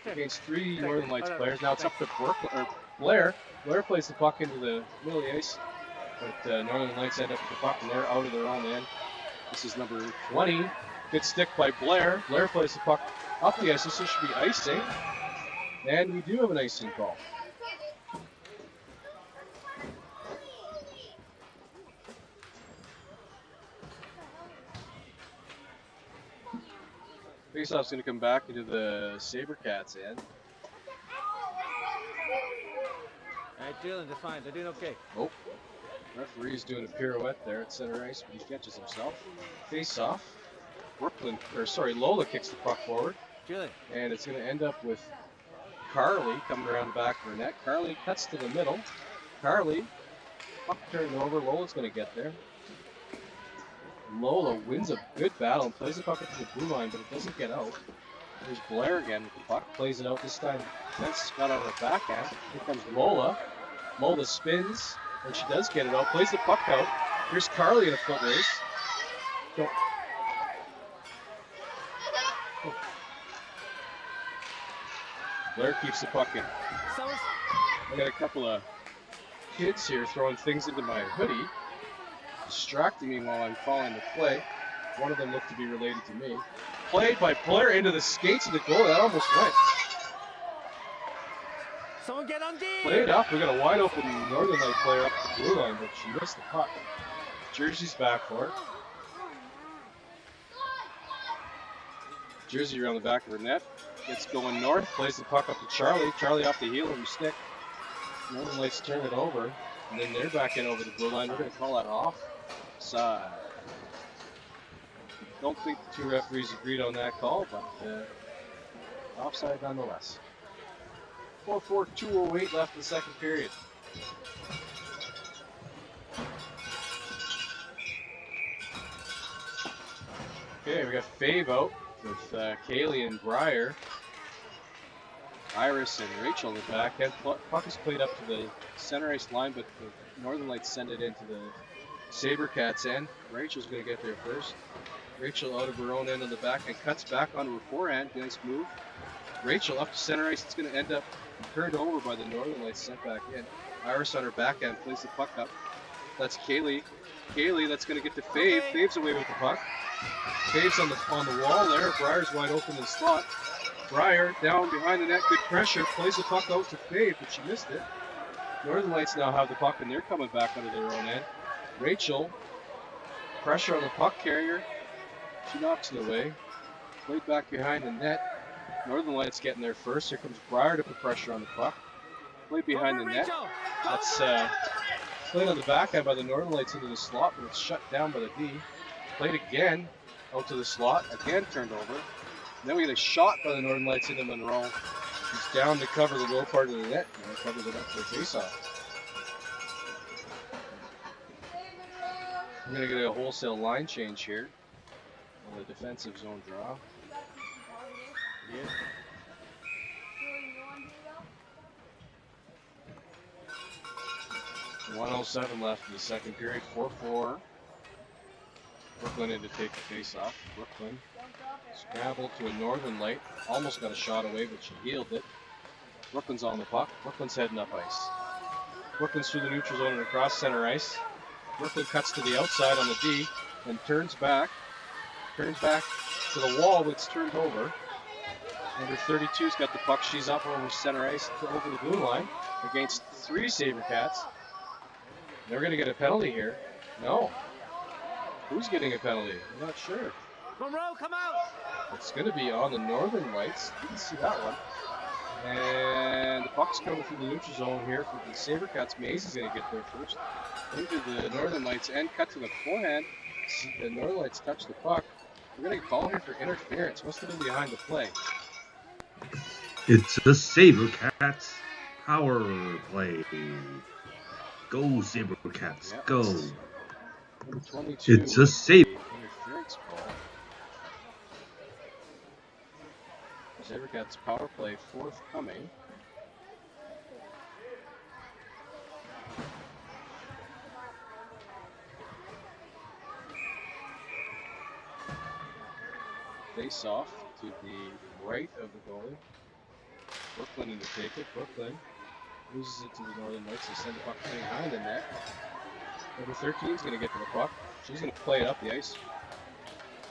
against 3 Northern Lights players. Now it's up to Blair. Blair plays the puck into the middle of the ice, but Northern Lights end up with the puck, and they're out of their own end. This is number 20. Good stick by Blair. Blair plays the puck up the ice. This should be icing, and we do have an icing call. Faceoff's going to come back into the Sabercats end. All right, Dylan, that's fine. They're doing okay. Oh, referee's doing a pirouette there at center ice, but he catches himself. Face-off. Lola kicks the puck forward. Dylan. And it's going to end up with Carly coming around the back of her net. Carly cuts to the middle. Carly, puck turned over. Lola's going to get there. Lola wins a good battle and plays the puck up to the blue line, but it doesn't get out. There's Blair again with the puck. Plays it out this time. Vince got out of the backhand. Here comes Lola. Lola spins, and she does get it out. Plays the puck out. Here's Carly in a foot race. Go. Oh. Blair keeps the puck in. I got a couple of kids here throwing things into my hoodie, distracting me while I'm calling the play. One of them looked to be related to me. Played by Blair into the skates of the goal. That almost went. Someone get on D. Played up. We got a wide open Northern Light player up the blue line, but she missed the puck. Jersey's back for it. Jersey around the back of her net. Gets going north. Plays the puck up to Charlie. Charlie off the heel of her stick. Northern Lights turn it over. And then they're back in over the blue line. We're going to call that offside. Don't think the two referees agreed on that call, but offside nonetheless. 4:42:08 left in the second period. Okay, we got Fave out with Kaylee and Breyer. Iris and Rachel in the back end. Puck is played up to the center ice line, but the Northern Lights send it into the Sabercats end. Rachel's going to get there first. Rachel out of her own end on the back and cuts back onto her forehand. Nice move. Rachel up to center ice. It's going to end up turned over by the Northern Lights, sent back in. Iris on her backhand plays the puck up. That's Kaylee. Kaylee, that's going to get to Fave. Fave's away with the puck. Fave's on the wall there. Breyer's wide open in the slot. Breyer down behind the net, good pressure. Plays the puck out to Fave, but she missed it. Northern Lights now have the puck, and they're coming back out of their own end. Rachel, pressure on the puck carrier. She knocks it away. Played back behind the net. Northern Lights getting there first. Here comes Breyer to put pressure on the puck. Played behind the net. That's played on the backhand by the Northern Lights into the slot, but it's shut down by the D. Played again out to the slot. Again turned over. And then we get a shot by the Northern Lights into Monroe. He's down to cover the low part of the net. And covers it up for a face-off. We're going to get a wholesale line change here on the defensive zone draw. Yeah. .107 left in the second period. 4-4. Brooklyn in to take the face-off. Brooklyn scrambled to a Northern Light. Almost got a shot away, but she healed it. Brooklyn's on the puck. Brooklyn's heading up ice. Brooklyn's through the neutral zone and across center ice. Brooklyn cuts to the outside on the D and turns back to the wall, but it's turned over. Number 32's got the puck. She's up over center ice, over the blue line against three Sabercats. They're going to get a penalty here. No. Who's getting a penalty? I'm not sure. Monroe, come out! It's going to be on the Northern Lights. Didn't see that one. And the puck's coming through the neutral zone here for the Sabercats. Maze is going to get there first. Into the Northern Lights end, cut to the forehand. The Northern Lights touch the puck. We're going to call here for interference. Must have been behind the play. It's the Sabercats power play. Go Sabercats, Yep. go. Number 22. It's a Saber. Interference call. Sabercats power play forthcoming. Face off to the right of the goalie. Brooklyn in to take it. Brooklyn Loses it to the Northern Lights. They send the puck behind the net. Number 13 is going to get to the puck. She's going to play it up the ice.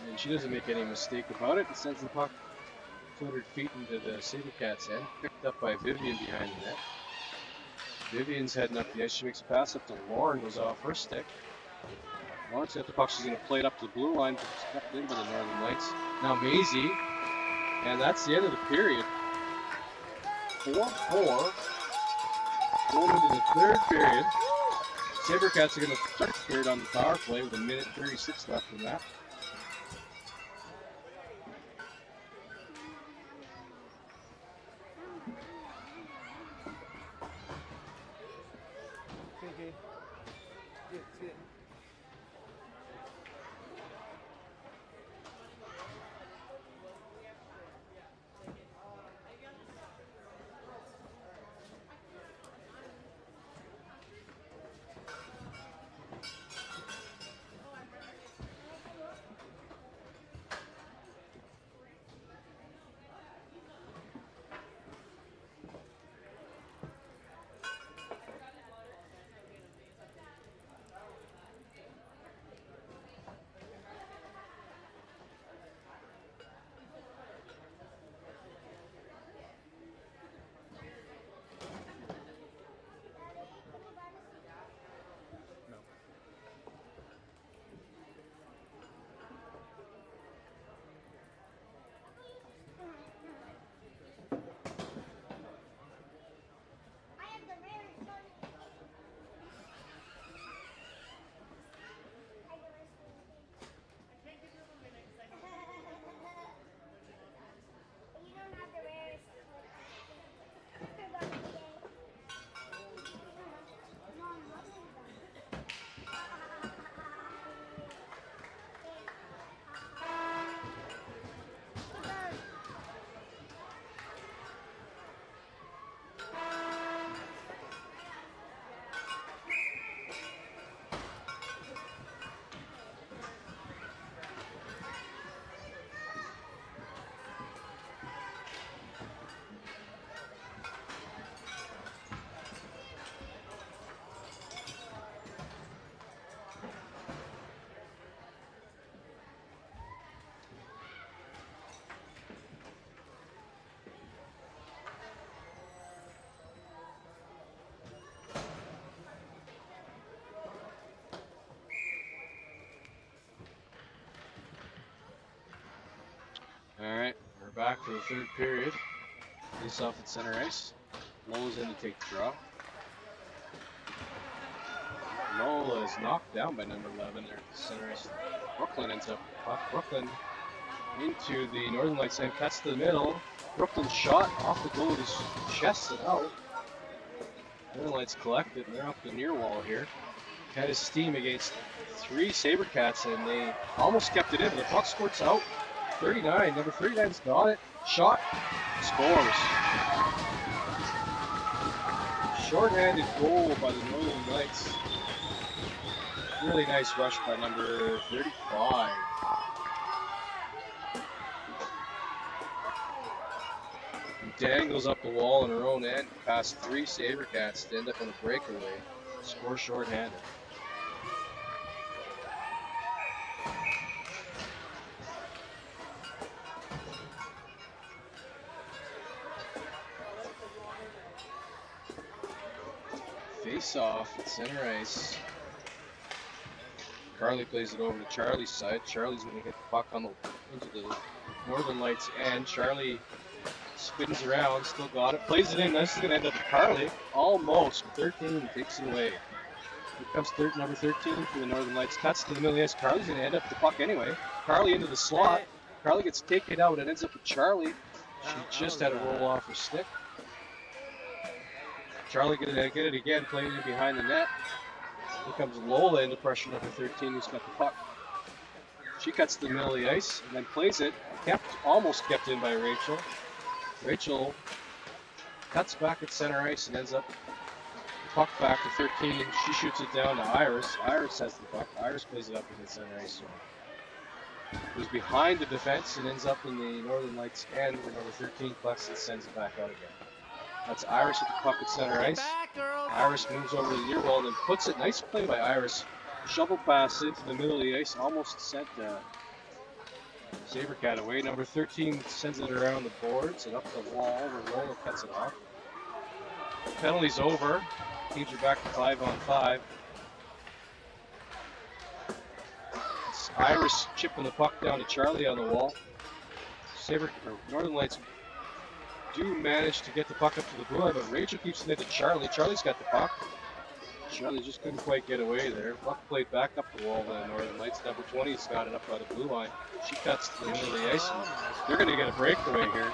And she doesn't make any mistake about it and sends the puck 200 feet into the Sabercats' end. Picked up by Vivian behind the net. Vivian's heading up the ice. She makes a pass up to Lauren, goes off her stick. Lauren's got the puck. She's going to play it up to the blue line, but it's kept in by the Northern Lights. Now Maisie, and that's the end of the period. 4-4. Going into the third period. Sabercats are going to start third on the power play with 1:36 left in that. Alright, we're back for the third period. Face off at center ice. Lola's in to take the draw. Lola is knocked down by number 11 there at the center ice. Brooklyn ends up with the puck. Brooklyn into the Northern Lights end, cuts to the middle. Brooklyn shot off the goal, just chests it out. Northern Lights collect it, and they're up the near wall here. Had his steam against 3 Sabercats, and they almost kept it in, but the puck squirts out. 39, number 39's got it. Shot, scores. Short-handed goal by the Northern Lights. Really nice rush by number 35. Dangles up the wall in her own end, past 3 Sabercats to end up on a breakaway. Score short-handed. Face off at center ice. Carly plays it over to Charlie's side. Charlie's going to hit the puck into the Northern Lights end. Charlie spins around, still got it, plays it in. This is going to end up with Carly. Almost. 13 takes it away. Here comes number 13 for the Northern Lights. Cuts to the middle. Yes, Carly's going to end up with the puck anyway. Carly into the slot. Carly gets taken out and ends up with Charlie. She just had to roll off her stick. Charlie going to get it again, playing it behind the net. Here comes Lola into pressure number 13, who's got the puck. She cuts to the middle of the ice and then plays it. Almost kept in by Rachel. Rachel cuts back at center ice and ends up puck back to 13, and she shoots it down to Iris. Iris has the puck. Iris plays it up in the center ice. So it was behind the defense and ends up in the Northern Lights end where number 13 collects and sends it back out again. That's Iris at the puck at center ice. Back, girls. Iris moves over to the near wall and then puts it. Nice play by Iris. Shovel pass into the middle of the ice. Almost sent Sabercat away. Number 13 sends it around the boards and up the wall where Lola cuts it off. Penalty's over. Teams are back to 5-on-5. It's Iris chipping the puck down to Charlie on the wall. Northern Lights do manage to get the puck up to the blue line, but Rachel keeps it into Charlie. Charlie's got the puck. Charlie just couldn't quite get away there. Puck played back up the wall then Northern Lights. Number 20's got it up by the blue line. She cuts to the middle of the ice. And they're going to get a breakaway here.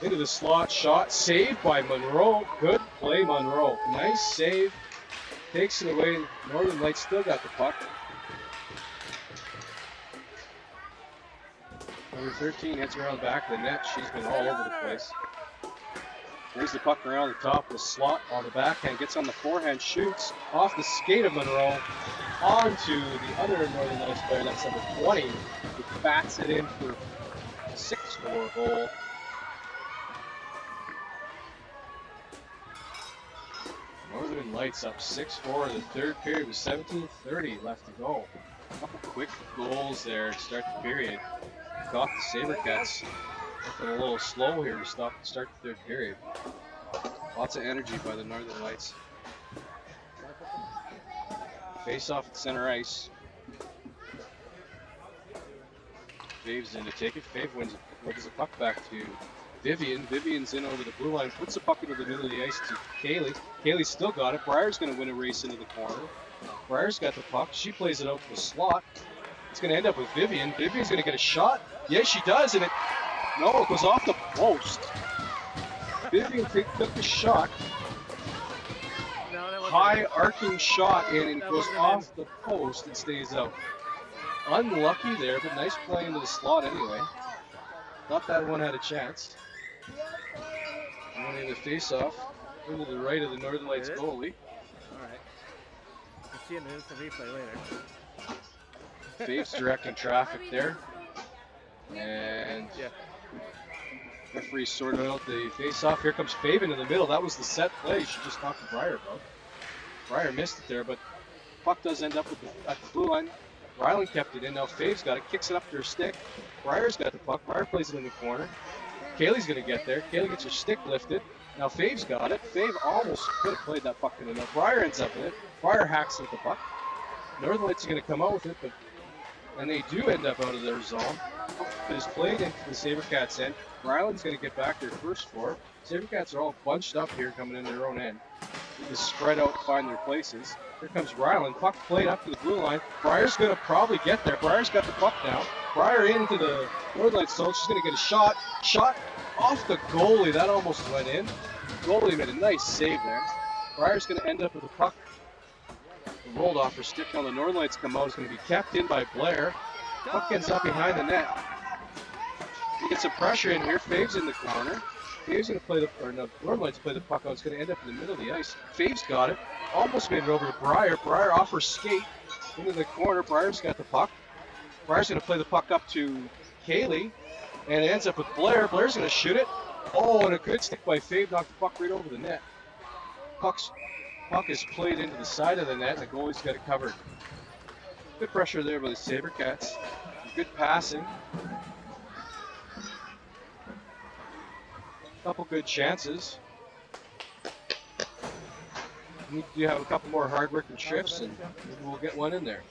Into the slot, shot, saved by Monroe. Good play, Monroe. Nice save. Takes it away. Northern Lights still got the puck. Number 13 hits around the back of the net. She's been all over the place. Brings the puck around the top of the slot on the backhand. Gets on the forehand, shoots off the skate of Monroe onto the other Northern Lights player. That's number 20. Who bats it in for a 6-4 goal. Northern Lights up 6-4 in the third period with 17:30 left to go. A couple quick goals there to start the period. Got the Sabercats looking a little slow here to start the third period. Lots of energy by the Northern Lights. Face off at center ice. Fave's in to take it. Fave wins the puck back to Vivian. Vivian's in over the blue line, puts the puck into the middle of the ice to Kaylee. Kaylee's still got it. Briar's going to win a race into the corner. Briar's got the puck. She plays it out to the slot. It's going to end up with Vivian. Vivian's going to get a shot. Yes, she does, and it goes off the post. Vivian took the shot. High arcing shot, and it goes off the post and stays out. Unlucky there, but nice play into the slot anyway. Thought that one had a chance. Winning the face-off into the right of the Northern Lights goalie. Alright. We'll see in the instant replay later. Fave's directing traffic there. And referee sorted out the face-off. Here comes Fave into the middle. That was the set play she just talked to Briar about. Briar missed it there, but puck does end up at the blue line. Ryland kept it in. Now Fave's got it. Kicks it up to her stick. Briar's got the puck. Briar plays it in the corner. Kaylee's going to get there. Kaylee gets her stick lifted. Now Fave's got it. Fave almost could have played that puck in the net. Briar ends up in it. Briar hacks at the puck. Northern Lights are going to come out with it, and they do end up out of their zone. It is played into the Sabercats' end. Ryland's going to get back their first four. Sabercats are all bunched up here coming in their own end. They just spread out and find their places. Here comes Ryland. Puck played up to the blue line. Briar's going to probably get there. Briar's got the puck now. Briar into the Northern Lights zone. She's going to get a shot. Shot off the goalie. That almost went in. Goalie made a nice save there. Briar's going to end up with the puck. Rolled off her stick. Now the Northern Lights come out. It's going to be kept in by Blair. Puck ends up behind the net. You get some pressure in here. Fave's in the corner. Fave's going to play Northern Lights play the puck out. It's going to end up in the middle of the ice. Fave's got it. Almost made it over to Briar. Briar off her skate into the corner. Briar's got the puck. Briar's going to play the puck up to Kaylee. And it ends up with Blair. Blair's going to shoot it. Oh, and a good stick by Fave. Knocked the puck right over the net. Puck is played into the side of the net. And the goalie's got it covered. Good pressure there by the Sabercats. Good passing. Couple good chances. Need to have a couple more hard-working shifts, and maybe we'll get one in there.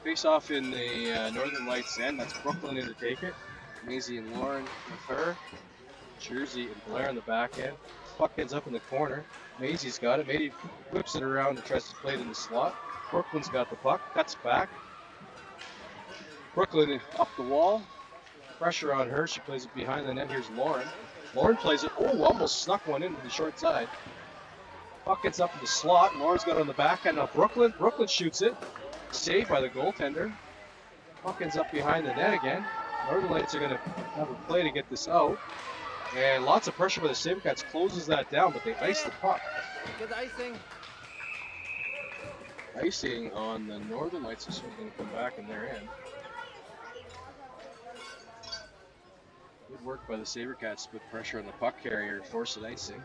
Face off in the Northern Lights end. That's Brooklyn in to take it. Maisie and Lauren with her. Jersey and Blair on the back end. Puck ends up in the corner. Maisie's got it. Maisie whips it around and tries to play it in the slot. Brooklyn's got the puck. Cuts back. Brooklyn up the wall. Pressure on her. She plays it behind the net. Here's Lauren. Lauren plays it. Oh, almost snuck one into the short side. Puck gets up in the slot. Lauren's got it on the backhand. Now Brooklyn shoots it. Saved by the goaltender. Puck ends up behind the net again. Northern Lights are going to have a play to get this out. And lots of pressure by the Sabercats. Closes that down, but they ice the puck. Good icing. Icing on the Northern Lights. This one's going to come back in their end. Good work by the Sabercats to put pressure on the puck carrier and force an icing.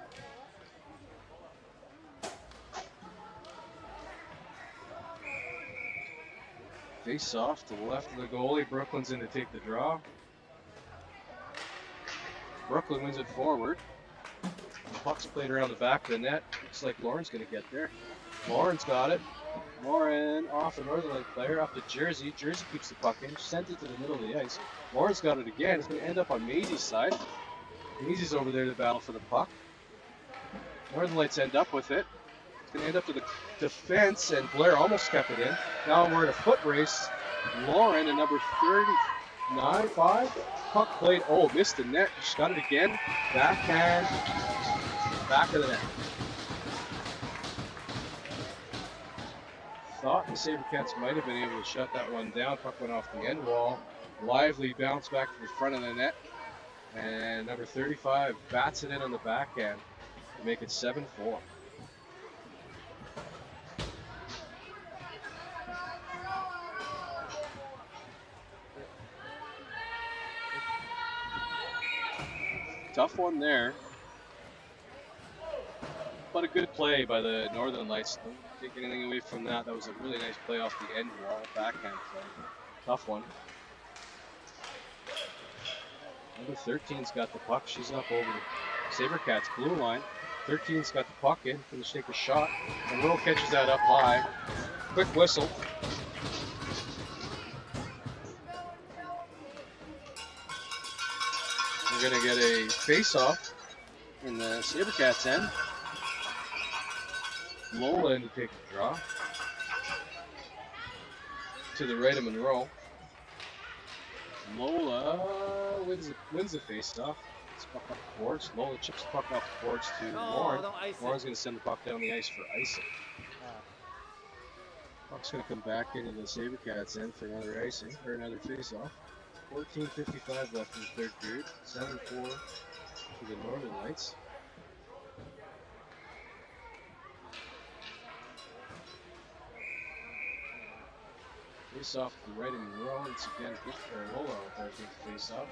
Face off to the left of the goalie. Brooklyn's in to take the draw. Brooklyn wins it forward. The puck's played around the back of the net. Looks like Lauren's going to get there. Lauren's got it. Lauren off a Northern Light player up to Jersey. Jersey keeps the puck in. Sent it to the middle of the ice. Lauren's got it again. It's going to end up on Maisie's side. Maisie's over there to battle for the puck. Northern Lights end up with it. It's going to end up to the defense, and Blair almost kept it in. Now we're in a foot race. Lauren and number 39-5. Puck played. Oh, missed the net. She's got it again. Backhand. Back of the net. Thought the Sabercats might have been able to shut that one down. Puck went off the end wall. Lively bounce back to the front of the net. And number 35 bats it in on the backhand to make it 7-4. Tough one there. But a good play by the Northern Lights. Don't take anything away from that. That was a really nice play off the end wall. Backhand play. Tough one. Number 13's got the puck. She's up over the Sabercats blue line. 13's got the puck in. Gonna take a shot. And Will catches that up high. Quick whistle. We're gonna get a face-off in the Sabercats end. Lola in to take the draw. To the right of Monroe. Lola wins the face-off. It's puck off the boards. Lola chips the puck off the boards to Lauren. Lauren's going to send the puck down the ice for icing. Puck's going to come back into the Sabercats end for another icing, or another face-off. 14:55 left in the third period. 7-4 to the Northern Lights. Face off to the right of Monroe. It's again good for Lola out there to the face off.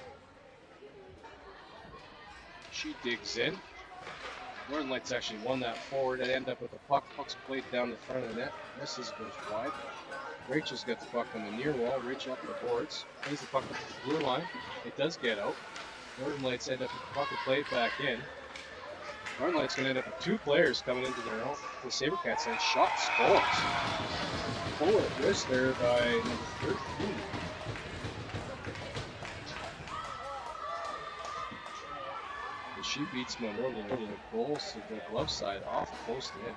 She digs in. Northern Lights actually won that forward and end up with the puck. Puck's played down the front of the net. Misses, goes wide. Rachel's got the puck on the near wall. Rachel up the boards. Plays the puck up to the blue line. It does get out. Northern Lights end up with the puck and play it back in. Northern Lights going to end up with two players coming into their own. The Sabercats and shot scores. Pull at wrist there by number 13. And she beats Monroe to the goals to the glove side off post in.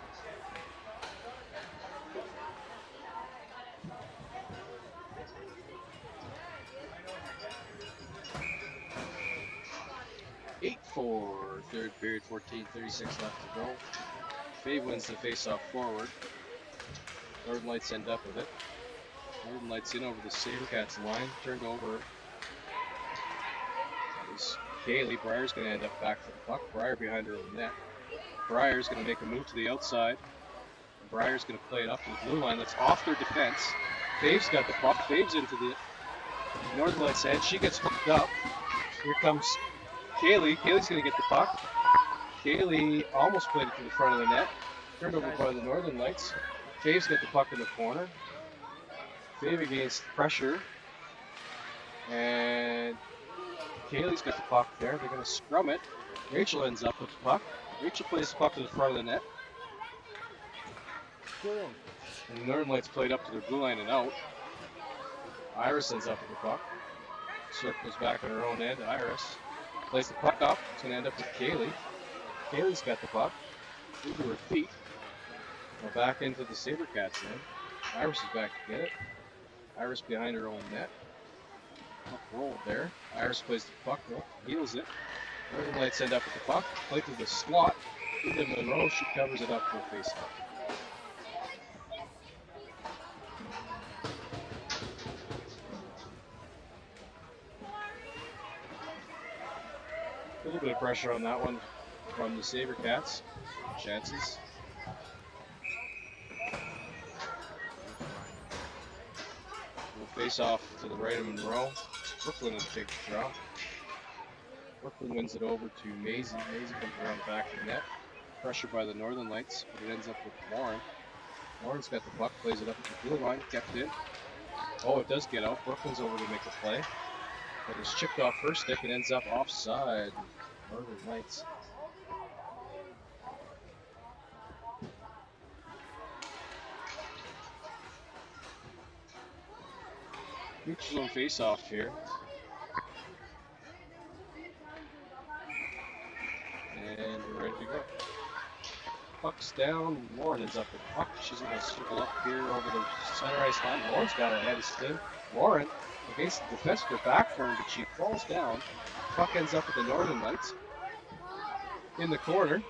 For third period, 14:36 left to go. Fave wins the face-off forward. Northern Lights end up with it. Northern Lights in over the Sabercats line, turned over. That was Kaylee. Breyer's going to end up back for the puck. Breyer behind her own net. Breyer's going to make a move to the outside. Breyer's going to play it up to the blue line. That's off their defense. Fave's got the puck. Fave's into the Northern Lights head. She gets hooked up. Here comes Kaylee. Kaylee's going to get the puck. Kaylee almost played it to the front of the net. Turned over by the Northern Lights. Fave's got the puck in the corner. Fave against pressure. And Kaylee's got the puck there. They're going to scrum it. Rachel ends up with the puck. Rachel plays the puck to the front of the net. And the Northern Lights played up to their blue line and out. Iris ends up with the puck. Circles back on her own end. Iris plays the puck up. It's going to end up with Kaylee. Kaylee's got the puck. Into her feet. Now back into the Sabercats then. Iris is back to get it. Iris behind her own net. Puck rolled there. Iris plays the puck up. Heals it. Northern Lights end up with the puck. Play through the slot. Into Monroe. She covers it up for a face-off. A little bit of pressure on that one from the Sabercats. Chances. We'll face off to the right of Monroe. Brooklyn will take the draw. Brooklyn wins it over to Maisie. Maisie comes around the back of the net. Pressure by the Northern Lights, but it ends up with Lauren. Lauren's got the puck, plays it up at the blue line, kept in. Oh, it does get out. Brooklyn's over to make a play. But it's chipped off her stick and ends up offside. Northern Lights. Neutral zone face-off here. And we're ready to go. Puck's down. Lauren ends up with the puck. She's going to circle up here over the center ice line. Lauren's got ahead of steam. Lauren against the defense with her back turned, but she falls down. Puck ends up with the Northern Lights in the corner.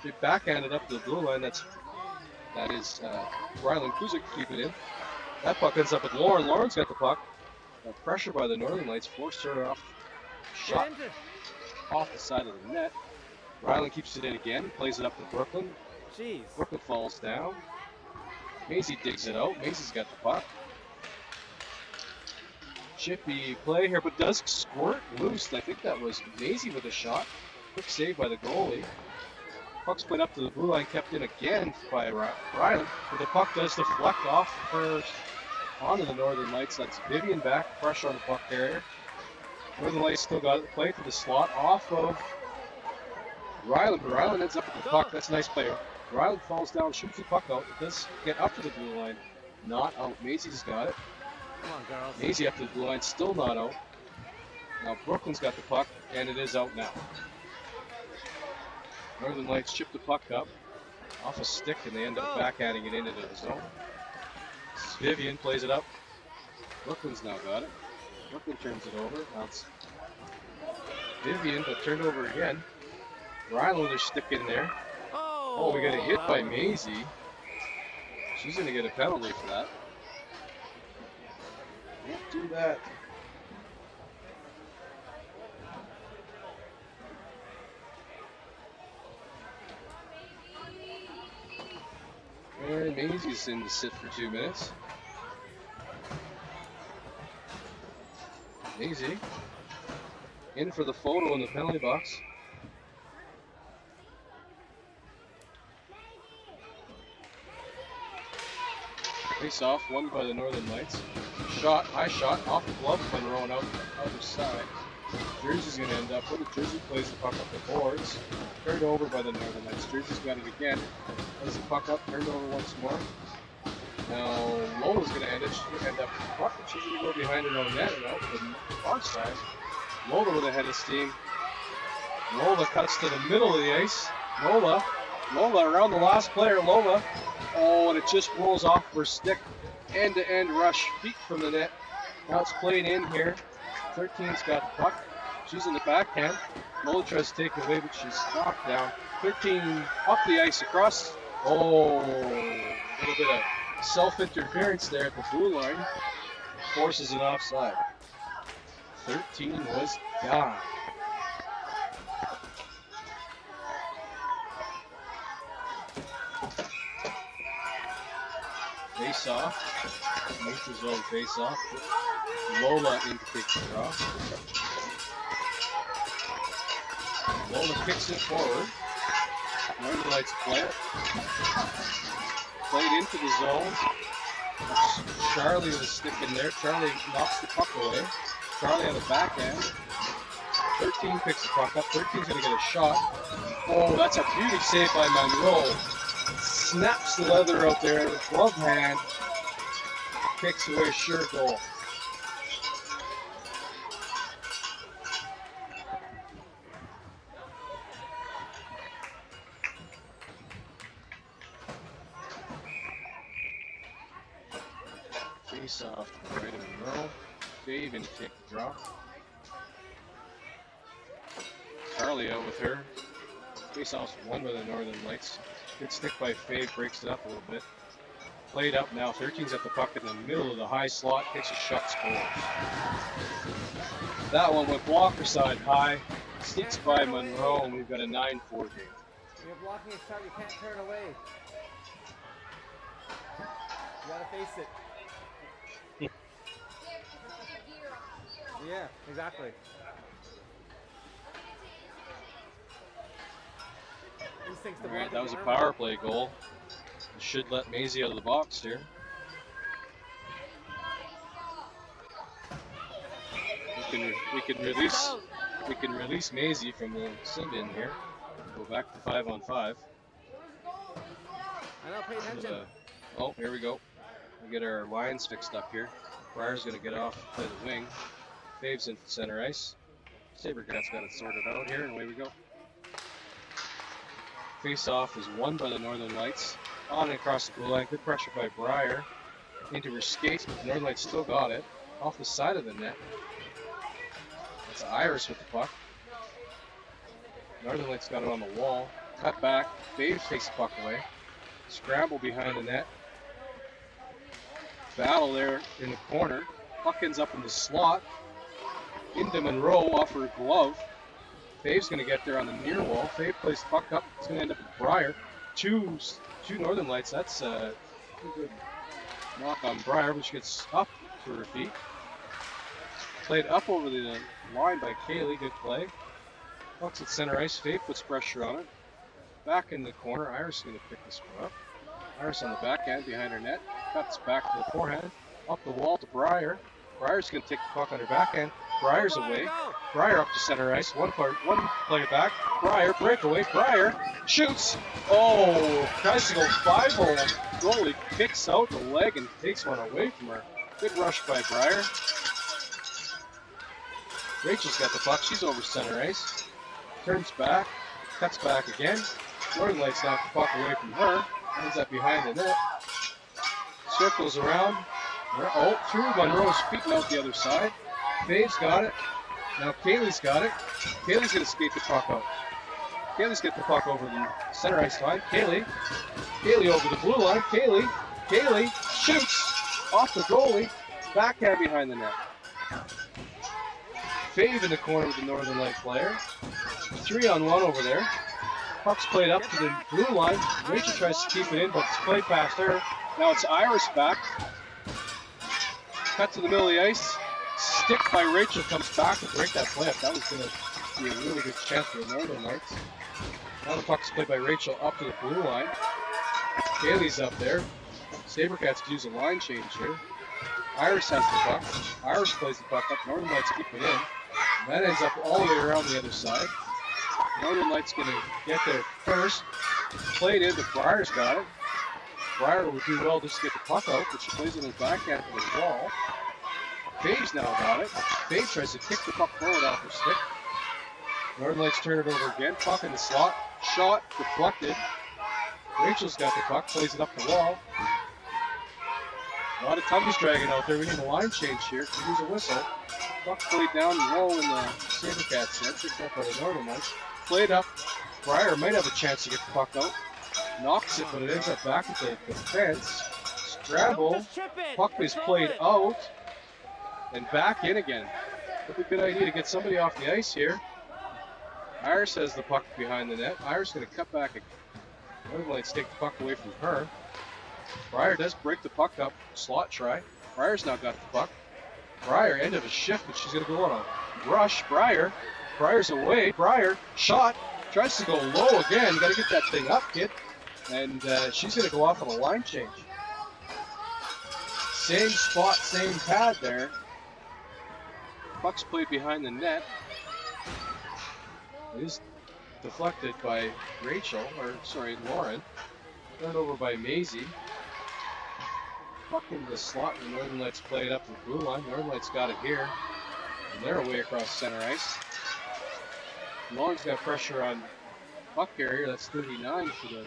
They backhanded up to the blue line. That is Rylan Kuzik keep it in. That puck ends up with Lauren. Lauren's got the puck. Pressure by the Northern Lights forced her off. Shot off the side of the net. Rylan keeps it in again. Plays it up to Brooklyn. Jeez. Brooklyn falls down. Maisie digs it out. Maisie's got the puck. Chippy play here, but does squirt loose. I think that was Maisie with a shot. Quick save by the goalie. Puck's played up to the blue line, kept in again by Rylan, but the puck does deflect off first onto the Northern Lights. That's Vivian back, pressure on the puck carrier. Northern Lights still got it, play to the slot off of Rylan, but Rylan ends up with the puck. That's a nice play. Rylan falls down, shoots the puck out. It does get up to the blue line. Not out. Maisie's got it. Come on, girls. Maisie up to the blue line, still not out. Now Brooklyn's got the puck, and it is out now. Northern Lights chip the puck up off a stick, and they end up backhanding it into the zone. Vivian plays it up. Brooklyn's now got it. Brooklyn turns it over. Now it's Vivian, but turned over again. Rylan with her stick in there. Oh, we got a hit by Maisie. She's going to get a penalty for that. Can't do that. And Maisie's in to sit for 2 minutes. Maisie in for the photo in the penalty box. Face off, won by the Northern Lights. Shot, high shot, off the glove, Monroe and out the other side. Jersey's going to end up with it. Jersey plays the puck up the boards. Turned over by the Northern Lights. Jersey's got it again. Plays the puck up, turned over once more. Now Lola's going to end it. She's going to end up with the puck, and she's going to go behind her own net and out to the far side. Lola with a head of steam. Lola cuts to the middle of the ice. Lola around the last player. Lola. Oh, and it just rolls off her stick. End-to-end rush, feet from the net. Now it's played in here. 13's got the puck. She's in the backhand. Lola tries to take it away, but she's knocked down. 13 up the ice across. Oh, a little bit of self-interference there at the blue line. Forces it offside. 13 was gone. Face off. Neutral zone face off. Lola in to take the draw. Lola kicks it forward. Northern Lights play it. Played into the zone. Charlie with a stick in there. Charlie knocks the puck away. Charlie on the backhand. 13 picks the puck up. 13's going to get a shot. Oh, that's a beauty save by Monroe. Snaps the leather out there with glove hand. Kicks away, sure goal. Face off to the right of Monroe. Dave in to take the draw. Charlie out with her. Face off's won by the Northern Lights. Good stick by Faye, breaks it up a little bit. Played up now. 13's at the puck in the middle of the high slot. Takes a shot, scores. That one went blocker side high. Sneaks by Monroe, and we've got a 9-4 game. You're blocking a shot, you can't turn away. You gotta face it. Yeah, exactly. just thinks the Alright, ball that was a arm. power play goal. It should let Maisie out of the box here. We can release Maisie from the send-in here. Go back to 5-on-5. I know, pay attention. Oh, here we go. We get our lines fixed up here. Briar's gonna get off, play the wing. Faves in center ice. Sabercats got it sorted out here, and away we go. Face-off is won by the Northern Lights. On and across the blue line, good pressure by Briar. Into her skates, but the Northern Lights still got it. Off the side of the net. That's Iris with the puck. Northern Lights got it on the wall. Cut back. Faves takes the puck away. Scramble behind the net. Battle there in the corner. Puck ends up in the slot. Into Monroe off her glove. Fave's going to get there on the near wall. Fave plays the puck up. It's going to end up with Briar. Two Northern Lights. That's a good knock on Briar, which gets up to her feet. Played up over the line by Kaylee. Good play. Puck's at center ice. Fave puts pressure on it. Back in the corner. Iris is going to pick this one up. Iris on the backhand behind her net. Cuts back to the forehand. Up the wall to Briar. Briar's going to take the puck on her backhand. Briar's away. Briar up to center ice. One player back. Briar breakaway. Briar shoots. Oh, tries to go 5-hole. Goalie kicks out the leg and takes one away from her. Good rush by Briar. Rachel's got the puck. She's over center ice. Turns back. Cuts back again. Northern Lights knock the puck away from her. Ends up behind the net. Circles around. Oh, through Monroe's feet and out the other side. Fave's got it. Now Kaylee's got it. Kaylee's going to skate the puck out. Kaylee's get the puck over the center ice line. Kaylee over the blue line. Kaylee shoots off the goalie. Backhand behind the net. Fave in the corner with the Northern Light player. 3-on-1 over there. Puck's played up to the blue line. Rachel tries to keep it in, but it's played past her. Now it's Iris back. Cut to the middle of the ice. Stick by Rachel comes back to break that play up. That was going to be a really good chance for the Northern Lights. Now the puck's played by Rachel up to the blue line. Kaylee's up there. Sabercats could use a line change here. Iris has the puck. Iris plays the puck up. Northern Lights keep it in. And that ends up all the way around the other side. Northern Lights going to get there first. Played in, but Briar's got it. Briar would do well just to get the puck out, but she plays it in the backhand to the wall. Fave's now got it. Fave tries to kick the puck forward off her stick. Northern Lights turn it over again. Puck in the slot. Shot. Deflected. Rachel's got the puck. Plays it up the wall. A lot of tummies dragging out there. We need a line change here. Could use a whistle. Puck played down low in the Sabercats net. Picked up by the Northern Lights. Played up. Briar might have a chance to get the puck out. Knocks it, but it ends up back at the fence. Scramble. Puck is played out. And back in again. Would be a good idea to get somebody off the ice here. Iris has the puck behind the net. Iris going to cut back. Northern Lights take the puck away from her. Briar does break the puck up. Slot try. Briar's now got the puck. Briar, end of a shift, but she's going to go on a rush. Briar's away. Briar, shot. Tries to go low again. Got to get that thing up, kid. And she's going to go off on a line change. Same spot, same pad there. Puck's played behind the net. It is deflected by Lauren. Turned over by Maisie. Puck into the slot, and Northern Lights play it up to the blue line. Northern Lights got it here. And they're away across center ice. Lauren's got pressure on puck carrier. That's 39 for the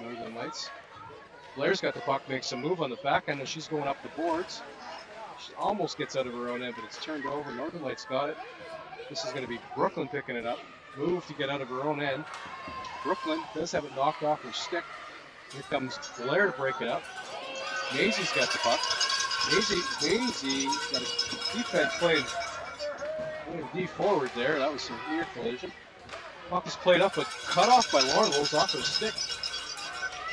Northern Lights. Blair's got the puck, makes a move on the backhand, and she's going up the boards. She almost gets out of her own end, but it's turned over. Northern Lights got it. This is going to be Brooklyn picking it up. Move to get out of her own end. Brooklyn does have it knocked off her stick. Here comes Blair to break it up. Maisie's got the puck. Maisie got a defense played D forward there. That was some near collision. Puck is played up, but cut off by Lauren. Rolls off her stick.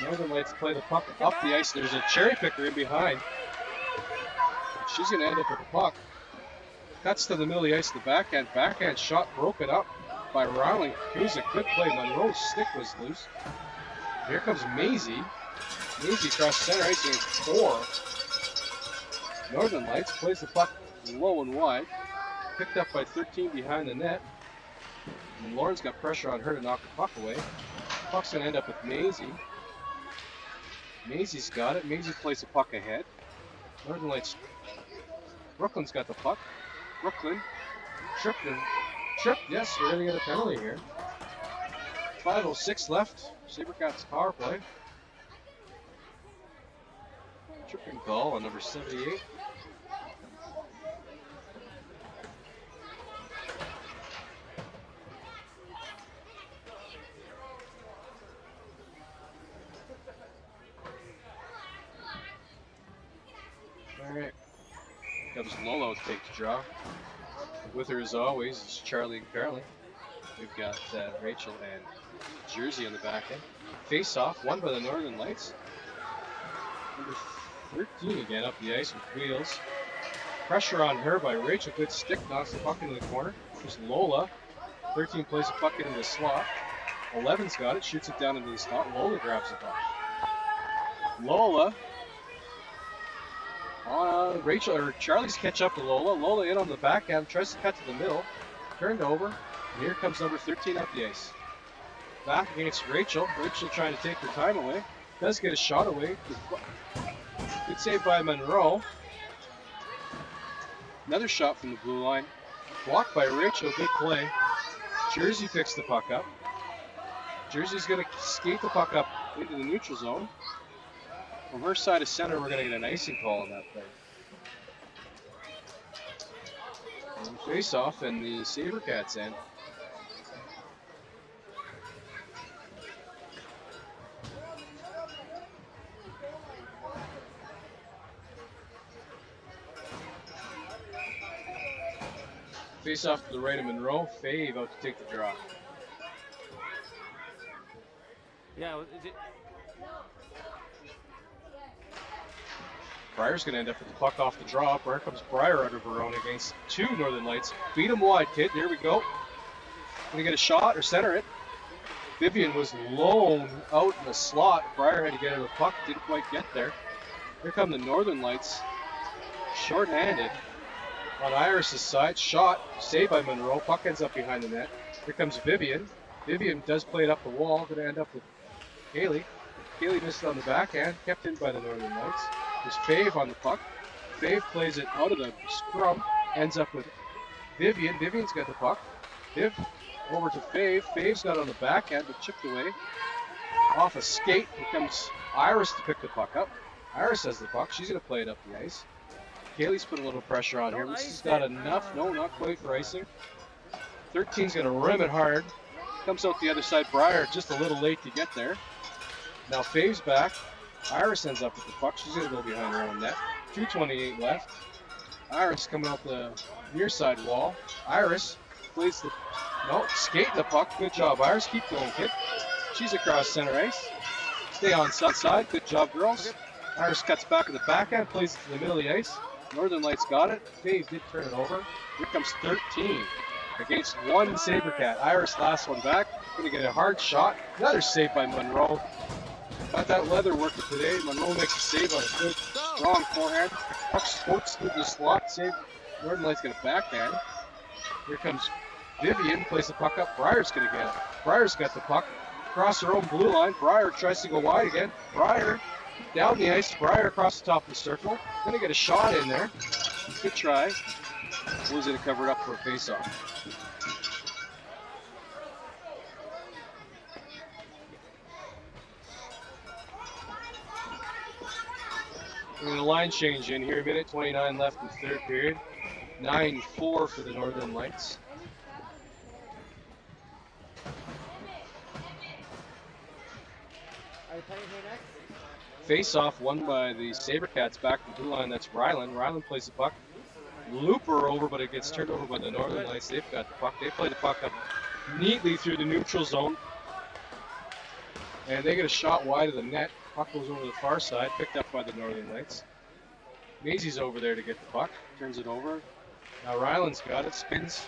Northern Lights play the puck up the ice. There's a cherry picker in behind. She's going to end up with the puck. Cuts to the middle of the ice, the backhand. Backhand shot broken up by Rowling. Here's a quick play. Monroe's stick was loose. Here comes Maisie. Maisie across center ice in 4. Northern Lights plays the puck low and wide. Picked up by 13 behind the net. And Lauren's got pressure on her to knock the puck away. Puck's going to end up with Maisie. Maisie's got it. Maisie plays the puck ahead. Northern Lights. Brooklyn's got the puck. Brooklyn. Tripped. Yes, we're going to get a penalty here. 5:06 left. Sabercats power play. Tripping call on number 78. Alright. Comes Lolo to take the draw. With her as always is Charlie and Carly. We've got Rachel and Jersey on the back end. Face off, won by the Northern Lights. Number 13 again up the ice with wheels. Pressure on her by Rachel. Good stick, knocks the puck into the corner. There's Lola. 13 plays the puck into the slot. 11's got it, shoots it down into the slot. Lola grabs the puck. Lola. Rachel or Charlie's catch up to Lola. Lola in on the backhand, tries to cut to the middle. Turned over. And here comes number 13 up the ice. Back against Rachel. Rachel trying to take her time away. Does get a shot away. Good save by Monroe. Another shot from the blue line. Blocked by Rachel. Good play. Jersey picks the puck up. Jersey's going to skate the puck up into the neutral zone. From her side of center, we're going to get an icing call on that play. And face off and the Sabercats end. Face off to the right of Monroe. Fave out to take the draw. Yeah, is it? Breyer's going to end up with the puck off the draw. Here comes Breyer under Verona against 2 Northern Lights. Beat him wide, kid. Here we go. Going to get a shot or center it. Vivian was lone out in the slot. Breyer had to get her the puck. Didn't quite get there. Here come the Northern Lights. Short-handed. On Iris' side. Shot. Saved by Monroe. Puck ends up behind the net. Here comes Vivian. Vivian does play it up the wall. Going to end up with Haley. Haley missed it on the backhand. Kept in by the Northern Lights. There's Fave on the puck. Fave plays it out of the scrum. Ends up with Vivian. Vivian's got the puck. Viv over to Fave. Fave's got it on the backhand but chipped away. Off a skate. Here comes Iris to pick the puck up. Iris has the puck. She's going to play it up the ice. Kaylee's put a little pressure on here. But she's got enough. No, not quite for icing. 13's going to rim it hard. Comes out the other side. Breyer just a little late to get there. Now Fave's back. Iris ends up with the puck. She's going to go behind her own net. 2:28 left. Iris coming out the near side wall. Iris plays the... No, skating the puck. Good job, Iris. Keep going, kid. She's across center ice. Stay on side. Good job, girls. Iris cuts back in the backhand. Plays it to the middle of the ice. Northern Lights got it. Fave did turn it over. Here comes 13 against 1 Sabercat. Iris last one back. Going to get a hard shot. Another save by Monroe. Got that leather working today. Monroe makes a save on a good, strong forehand. Puck sports through the slot. Save. Northern Lights get a backhand. Here comes Vivian. Plays the puck up. Breyer's going to get it. Breyer's got the puck. Across her own blue line. Breyer tries to go wide again. Breyer down the ice. Breyer across the top of the circle. Going to get a shot in there. Good try. Blue's going to cover it up for a face-off. We're going to line change in here. Minute 29 left in the third period. 9-4 for the Northern Lights. Are you playing here next? Face-off won by the Sabercats back to the blue line. That's Ryland. Ryland plays the puck. Looper over, but it gets turned over by the Northern Lights. They've got the puck. They play the puck up neatly through the neutral zone. And they get a shot wide of the net. Puck goes over the far side, picked up by the Northern Lights. Maisie's over there to get the puck. Turns it over. Now Ryland's got it. Spins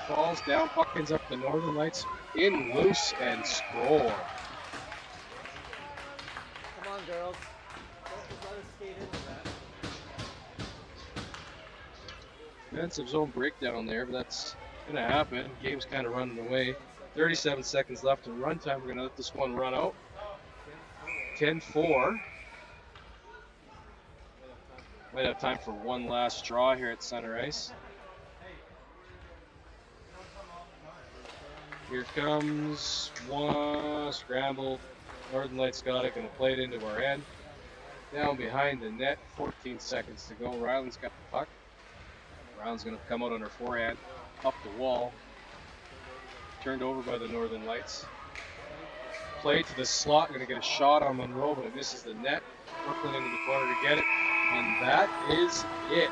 falls down, puck ends up the Northern Lights, in loose and score. Come on, girls. Don't just let us skate into that. Defensive zone breakdown there, but that's going to happen. Game's kind of running away. 37 seconds left in runtime. We're going to let this one run out. 10-4. Might have time for one last draw here at center ice. Here comes one scramble. Northern Lights got it, going to play it into our end. Down behind the net, 14 seconds to go. Ryland's got the puck. Ryland's going to come out on her forehand, up the wall. Turned over by the Northern Lights. Play to the slot, going to get a shot on Monroe, but it misses the net. Brooklyn into the corner to get it, and that is it.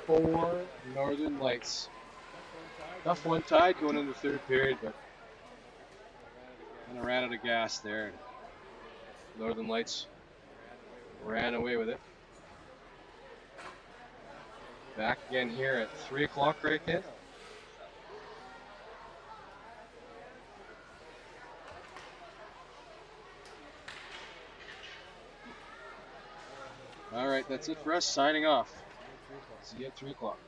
10-4 Northern Lights. Tough one tied going into the third period, but kind of ran out of gas there. Northern Lights ran away with it. Back again here at 3 o'clock, right, Kent? All right, that's it for us. Signing off. See you at 3 o'clock.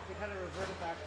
We kind of reverted back